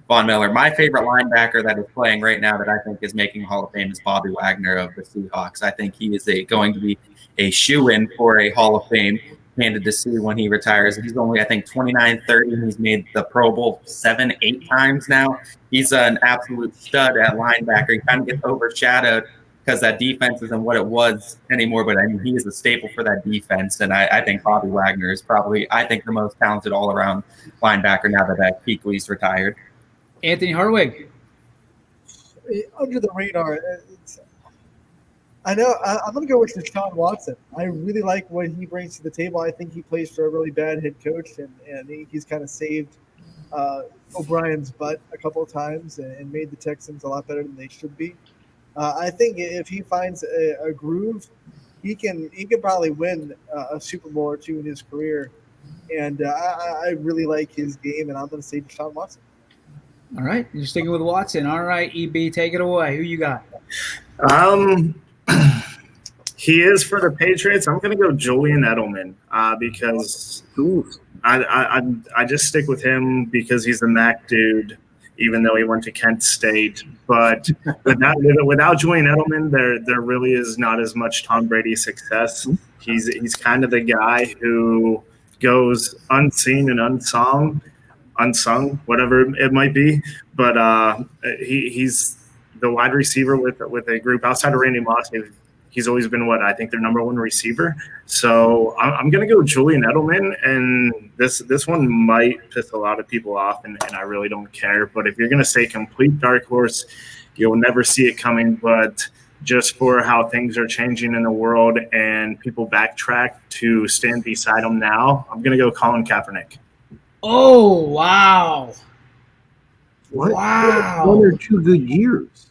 Von Miller. My favorite linebacker that is playing right now that I think is making Hall of Fame is Bobby Wagner of the Seahawks. I think he is going to be a shoo-in for a Hall of Fame candidate to see when he retires. He's only, I think, 29, 30, and he's made the Pro Bowl 7, 8 times now. He's an absolute stud at linebacker. He kind of gets overshadowed because that defense isn't what it was anymore, but he is a staple for that defense, and I think Bobby Wagner is probably, the most talented all-around linebacker now that Kuechly's retired. Anthony Hartwig. Under the radar, I'm going to go with Deshaun Watson. I really like what he brings to the table. I think he plays for a really bad head coach, and he's kind of saved O'Brien's butt a couple of times and made the Texans a lot better than they should be. I think if he finds a groove, he can probably win a Super Bowl or two in his career. And I really like his game, and I'm going to say Deshaun Watson. All right, you're sticking with Watson. All right, EB, take it away. Who you got? He is for the Patriots. I'm going to go Julian Edelman because I just stick with him because he's the MAC dude, even though he went to Kent State. But without Julian Edelman, there really is not as much Tom Brady success. He's kind of the guy who goes unseen and unsung, whatever it might be. But he's the wide receiver with a group outside of Randy Moss. He's always been I think their number one receiver. So I'm going to go Julian Edelman, and this one might piss a lot of people off, and I really don't care. But if you're going to say complete dark horse, you'll never see it coming. But just for how things are changing in the world and people backtrack to stand beside him now, I'm going to go Colin Kaepernick. Oh, wow. What? Wow. 1 or 2 good years.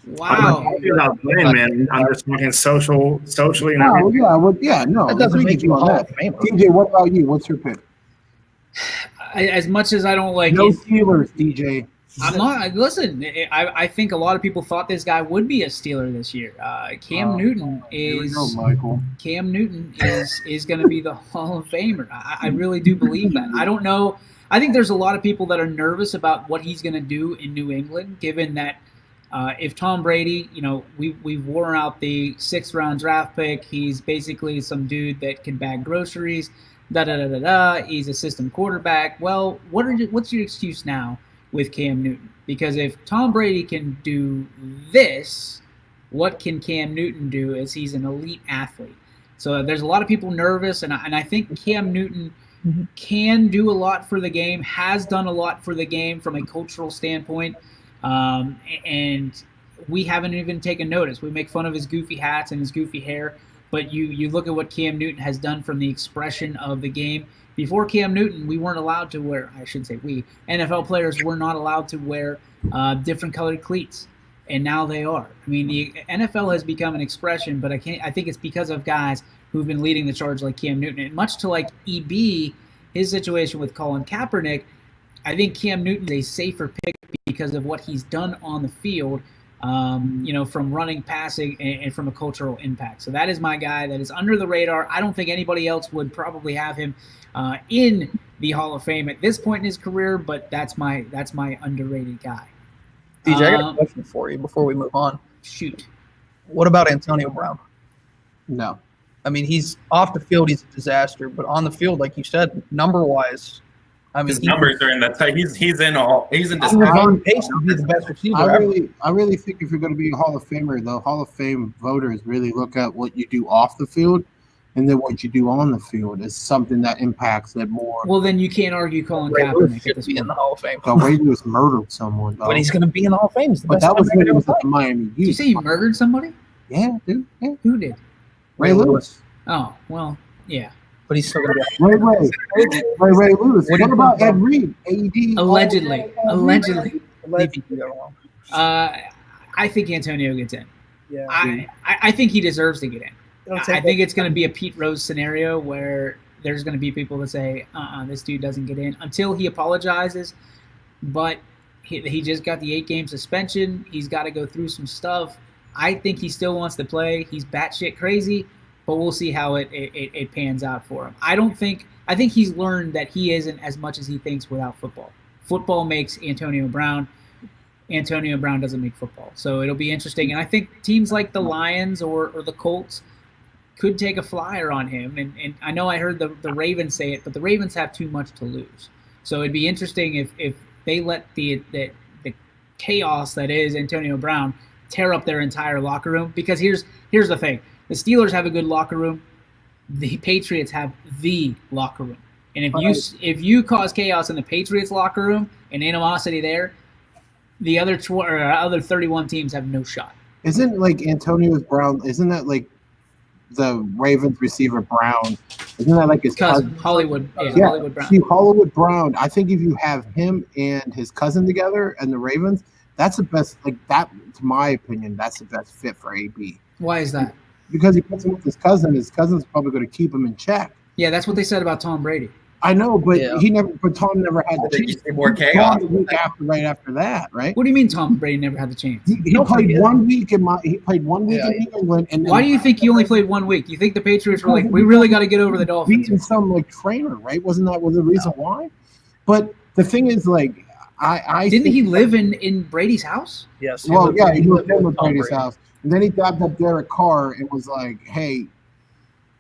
Wow. I'm not talking about playing, man. I'm just talking socially. And everything. No. That doesn't make you a Hall of Famer. DJ, what about you? What's your pick? As much as I don't like No it, Steelers, DJ. I'm not. Listen, I think a lot of people thought this guy would be a Steeler this year. Cam Newton is going to be the Hall of Famer. I really do believe that. I don't know. I think there's a lot of people that are nervous about what he's going to do in New England, given that if Tom Brady, we've worn out the 6th round draft pick. He's basically some dude that can bag groceries. He's a system quarterback. Well, what's your excuse now with Cam Newton? Because if Tom Brady can do this, what can Cam Newton do as he's an elite athlete? So there's a lot of people nervous, and I think Cam Newton can do a lot for the game, has done a lot for the game from a cultural standpoint, and we haven't even taken notice. We make fun of his goofy hats and his goofy hair, but you look at what Cam Newton has done from the expression of the game. Before Cam Newton, we weren't allowed to wear, I should say NFL players were not allowed to wear different colored cleats, and now they are. I mean, the NFL has become an expression, but I think it's because of guys who've been leading the charge like Cam Newton. And much to like EB, his situation with Colin Kaepernick, I think Cam Newton is a safer pick because of what he's done on the field, from running, passing, and from a cultural impact. So that is my guy that is under the radar. I don't think anybody else would probably have him in the Hall of Fame at this point in his career, but that's my underrated guy. DJ, I got a question for you before we move on. Shoot. What about Antonio Brown? No. I mean, he's off the field, he's a disaster, but on the field, like you said, number-wise, I mean, his numbers are in that. He's in on pace to be the best receiver I really think if you're going to be a Hall of Famer, the Hall of Fame voters really look at what you do off the field, and then what you do on the field is something that impacts it more. Well, then you can't argue Colin Ray Lewis Kaepernick should be in the Hall of Fame. So Ray Lewis murdered someone, though. But he's going to be in the Hall of Fame. But that was when he was at the Miami Heat. Did you say he murdered somebody? Yeah, dude. Yeah. Who did? Ray Lewis. Oh, well, yeah. But he's still going to be Ray Lewis. What about Ed Reed? AD? Allegedly. I think Antonio gets in. Yeah. I think he deserves to get in. I think it's going to be a Pete Rose scenario where there's going to be people that say, this dude doesn't get in until he apologizes. But He just got the 8-game suspension. He's got to go through some stuff. I think he still wants to play. He's batshit crazy, but we'll see how it pans out for him. I think he's learned that he isn't as much as he thinks without football. Football makes Antonio Brown. Antonio Brown doesn't make football. So it'll be interesting. And I think teams like the Lions or the Colts could take a flyer on him. And I know I heard the Ravens say it, but the Ravens have too much to lose. So it'd be interesting if they let the chaos that is Antonio Brown tear up their entire locker room. Because here's the thing. The Steelers have a good locker room. The Patriots have the locker room. And if you cause chaos in the Patriots locker room and animosity there, the other 31 teams have no shot. Isn't like Antonio Brown? Isn't that like the Ravens receiver Brown? Isn't that like his cousin? Hollywood? Yeah, Hollywood Brown. See, Hollywood Brown. I think if you have him and his cousin together and the Ravens, that's the best. Like that, to my opinion, that's the best fit for AB. Why is that? Because he puts him with his cousin. His cousin's probably going to keep him in check. Yeah, that's what they said about Tom Brady. I know, but Tom never had the chance. More chaos. Right after that, right? What do you mean Tom Brady never had the chance? He played 1 week in New England. And why do you think he only played 1 week? You think the Patriots were like, we really got to get over the Dolphins? Beating some like trainer, right? Wasn't that the reason why? But the thing is, like, I didn't he live in Brady's house? Yes. He lived in Brady's house, and then he grabbed up Derek Carr and was like, "Hey,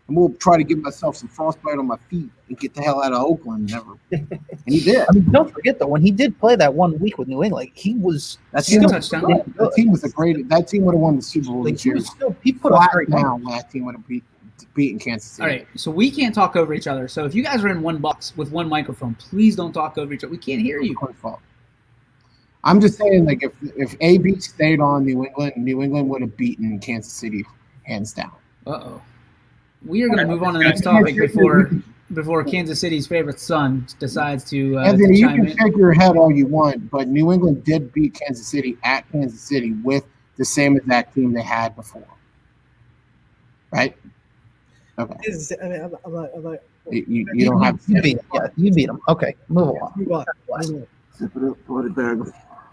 I'm gonna try to give myself some frostbite on my feet and get the hell out of Oakland." And he did. I mean, don't forget though, when he did play that 1 week with New England, he was that team was a great. That team would have won the Super Bowl this year. He put up great down. That team would have beaten Kansas City. All right, so we can't talk over each other. So if you guys are in one box with one microphone, please don't talk over each other. We can't hear you. I'm just saying, like, if AB stayed on New England would have beaten Kansas City hands down. Uh-oh. We are going to move on to the next topic before Kansas City's favorite son decides to Anthony, you can in. shake your head all you want, but New England did beat Kansas City at Kansas City with the same exact team they had before. Right? Okay. I mean, I'm not you don't have to. You beat them. Okay, move on.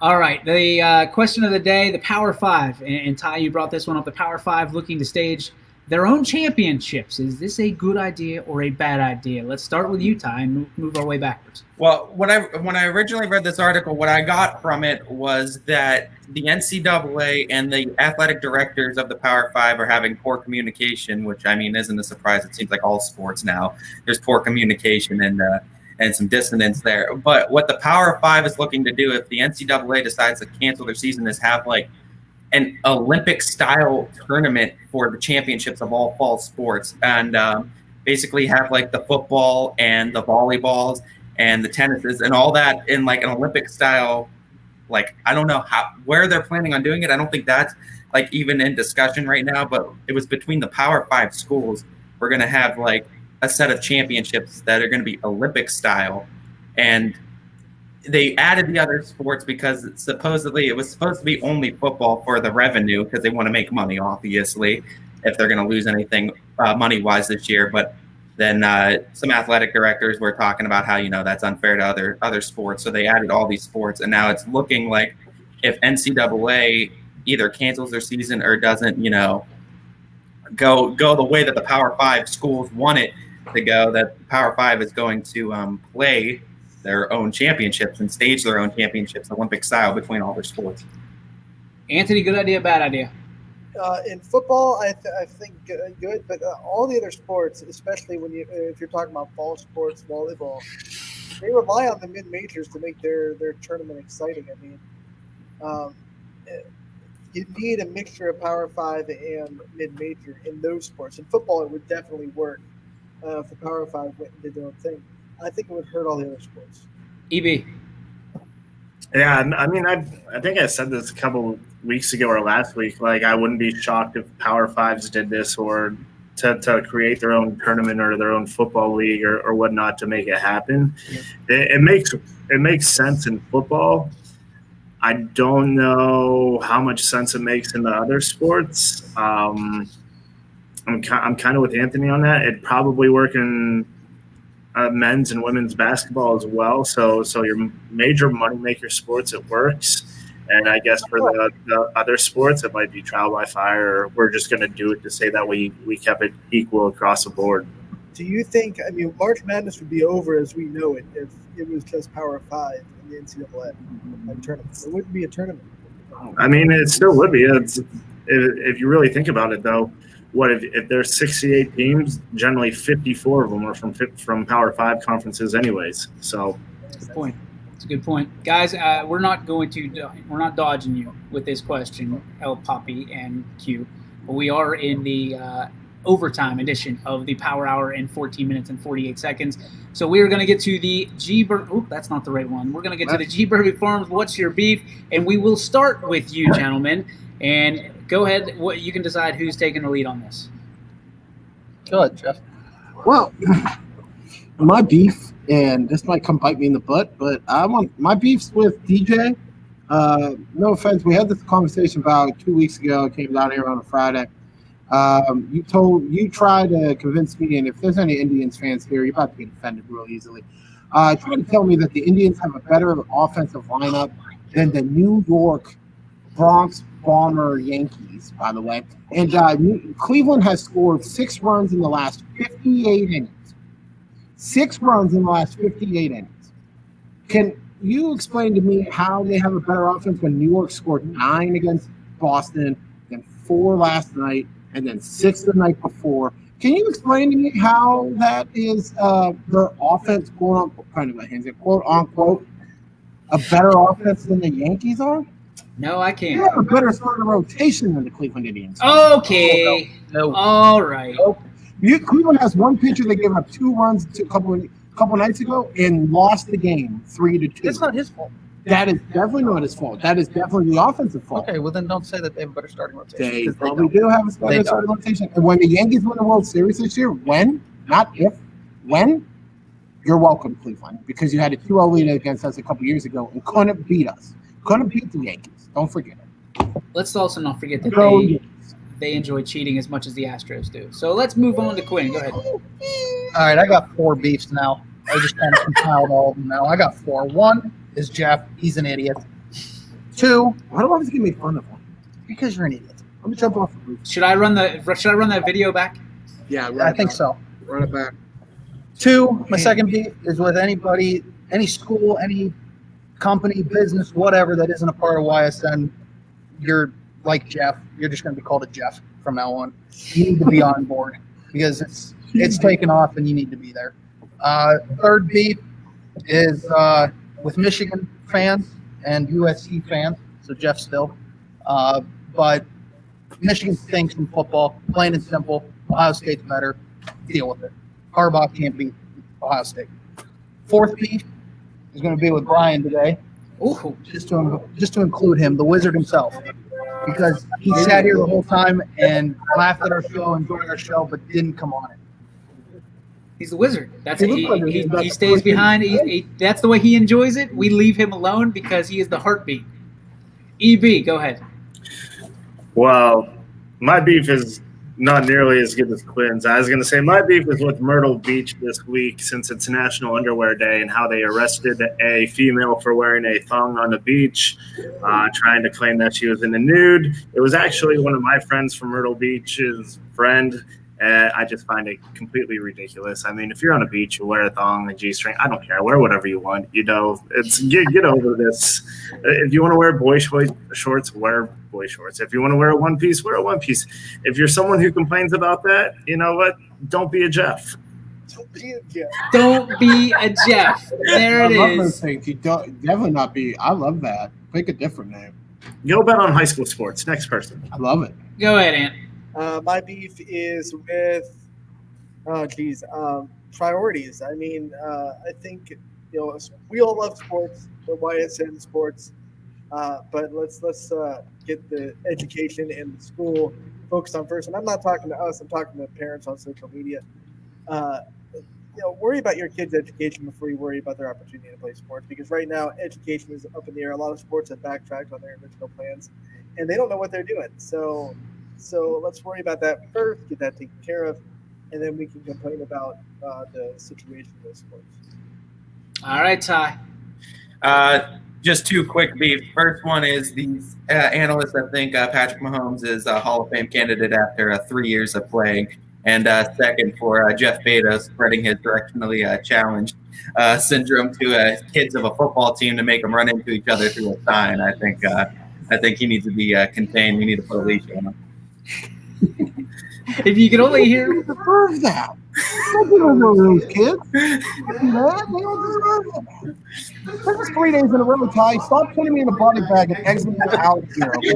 All right, the question of the day, the Power Five. And Ty, you brought this one up. The Power Five looking to stage their own championships. Is this a good idea or a bad idea? Let's start with you, Ty, and move our way backwards. Well, when I originally read this article, what I got from it was that the NCAA and the athletic directors of the Power Five are having poor communication, which, I mean, isn't a surprise. It seems like all sports now, there's poor communication and some dissonance there. But what the Power Five is looking to do, if the NCAA decides to cancel their season, is have like an Olympic-style tournament for the championships of all fall sports, and basically have like the football and the volleyballs and the tennises and all that in like an Olympic-style. Like, I don't know where they're planning on doing it. I don't think that's like even in discussion right now. But it was between the Power Five schools. We're gonna have like a set of championships that are going to be Olympic style, and they added the other sports because it was supposed to be only football for the revenue, because they want to make money, obviously, if they're going to lose anything money wise this year. But then some athletic directors were talking about how, that's unfair to other sports. So they added all these sports, and now it's looking like if NCAA either cancels their season or doesn't, go the way that the Power Five schools want it to go, that Power Five is going to play their own championships and stage their own championships Olympic style between all their sports. Anthony, good idea, bad idea? In football, I think good, but all the other sports, especially if you're talking about fall sports, volleyball, they rely on the mid-majors to make their tournament exciting. I mean, you need a mixture of Power Five and mid-major in those sports. In football, it would definitely work if the Power Five went and did their own thing. I think it would hurt all the other sports. EB. Yeah, I mean, I think I said this a couple weeks ago or last week. Like, I wouldn't be shocked if Power Fives did this, or to create their own tournament or their own football league or whatnot to make it happen. Yeah. It makes sense in football. I don't know how much sense it makes in the other sports. I'm kind of with Anthony on that. It'd probably work in men's and women's basketball as well. So your major moneymaker sports, it works. And I guess for the other sports, it might be trial by fire, or we're just going to do it to say that we kept it equal across the board. Do you think, I mean, March Madness would be over as we know it if it was just Power 5 in the NCAA like tournament? It wouldn't be a tournament. I mean, it still would be. If you really think about it, though, what if there's 68 teams? Generally, 54 of them are from Power 5 conferences, anyways. So, good point. It's a good point, guys. We're not dodging you with this question, El Poppy and Q. But we are in the overtime edition of the Power Hour in 14 minutes and 48 seconds. So we are going to get to the that's not the right one. We're going to get to the G Burby Farms. What's your beef? And we will start with you, gentlemen. And go ahead. You can decide who's taking the lead on this. Go ahead, Jeff. Well, my beef, and this might come bite me in the butt, but my beef's with DJ. No offense, we had this conversation about 2 weeks ago. I came down here on a Friday. You tried to convince me, and if there's any Indians fans here, you're about to get offended real easily. Tried to tell me that the Indians have a better offensive lineup than the New York Bronx Bomber Yankees, by the way. And Cleveland has scored 6 runs in the last 58 innings. 6 runs in the last 58 innings. Can you explain to me how they have a better offense when New York scored 9 against Boston, then 4 last night, and then 6 the night before? Can you explain to me how that is their offense, quote unquote, a better offense than the Yankees are? No, I can't. They have a better starting rotation than the Cleveland Indians. Okay. No. All right. Nope. Cleveland has one pitcher that gave up 2 runs a couple nights ago and lost the game 3-2. It's not his fault. That is definitely not his fault. That is definitely the offensive fault. Okay, well then don't say that they have a better starting rotation. They probably do have a better starting rotation. And when the Yankees win the World Series this year, not if, you're welcome, Cleveland, because you had a 2-0 lead against us a couple years ago and couldn't beat us. Couldn't beat the Yankees. Don't forget it. Let's also not forget that they enjoy cheating as much as the Astros do. So let's move on to Quinn. Go ahead. All right, I got 4 beefs now. I just kind of compiled all of them now. I got 4. 1 is Jeff. He's an idiot. 2. Why do I always get made fun of him? Because you're an idiot. Let me jump off the roof. Should I run that video back? Yeah, I think so. Run it back. 2, my second beef is with anybody, any school, any company, business, whatever that isn't a part of YSN. You're like Jeff. You're just going to be called a Jeff from now on. You need to be on board because it's taken off and you need to be there. Third beef is with Michigan fans and USC fans. So Jeff still. But Michigan stinks in football, plain and simple. Ohio State's better. Deal with it. Harbaugh can't beat Ohio State. Fourth beef is going to be with Brian today. Ooh. Just to include him, the wizard himself. Because he sat here the whole time and laughed at our show, enjoyed our show, but didn't come on it. He's the wizard. That's he stays behind. That's the way he enjoys it. We leave him alone because he is the heartbeat. EB, go ahead. Well, my beef is not nearly as good as Quinn's. I was going to say my beef is with Myrtle Beach this week since it's National Underwear Day and how they arrested a female for wearing a thong on the beach, trying to claim that she was in the nude. It was actually one of my friends from Myrtle Beach's friend. I just find it completely ridiculous. I mean, if you're on a beach, you wear a thong, a G-string. I don't care. Wear whatever you want. You know, it's get over this. If you want to wear boy shorts, wear boy shorts. If you want to wear a one piece, wear a one piece. If you're someone who complains about that, you know what? Don't be a Jeff. Don't be a Jeff. Don't be a Jeff. There it I love is. those things. You don't definitely not be. I love that. Pick a different name. Go bet on high school sports. Next person. I love it. Go ahead, Ant. My beef is with, priorities. I mean, I think, we all love sports, the YSN sports, but let's get the education and the school focused on first. And I'm not talking to us. I'm talking to parents on social media. Worry about your kids' education before you worry about their opportunity to play sports. Because right now, education is up in the air. A lot of sports have backtracked on their original plans, and they don't know what they're doing. So let's worry about that first, get that taken care of. and then we can complain about the situation of sports. All right, Ty. Just two quick beefs. First one is these analysts that think Patrick Mahomes is a Hall of Fame candidate after 3 years of playing. And second, for Jeff Bezos spreading his directionally challenged syndrome to kids of a football team to make them run into each other through a sign. I think he needs to be contained. We need to put a leash on him. If you could only hear. Who deserves that? Nobody knows those kids. They don't deserve it. This is 3 days in a row, Ty. Stop putting me in a body bag and exiting out of here. Okay?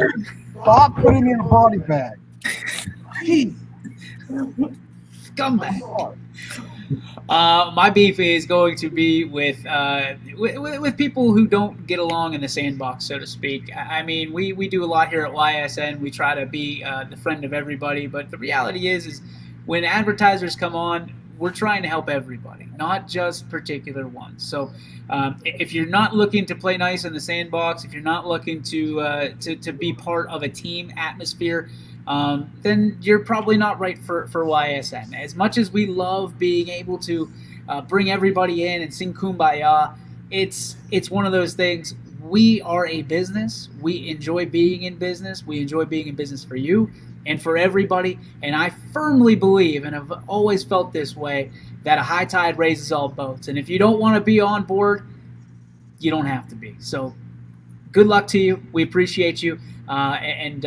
Stop putting me in a body bag. Jeez. Scumbag. My beef is going to be with people who don't get along in the sandbox, so to speak. I mean, we do a lot here at YSN. We try to be the friend of everybody, but the reality is when advertisers come on, we're trying to help everybody, not just particular ones. So if you're not looking to play nice in the sandbox, if you're not looking to be part of a team atmosphere, then you're probably not right for YSN. As much as we love being able to bring everybody in and sing Kumbaya, it's one of those things. We are a business. We enjoy being in business. We enjoy being in business for you and for everybody. And I firmly believe, and I've always felt this way, that a high tide raises all boats. And if you don't want to be on board, you don't have to be. So good luck to you. We appreciate you. And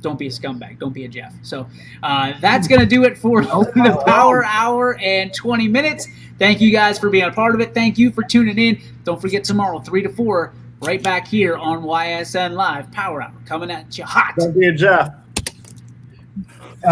don't be a scumbag. Don't be a Jeff. So that's going to do it for the Power Hour and 20 minutes. Thank you guys for being a part of it. Thank you for tuning in. Don't forget tomorrow, 3 to 4, right back here on YSN Live Power Hour, coming at you hot. Don't be a Jeff.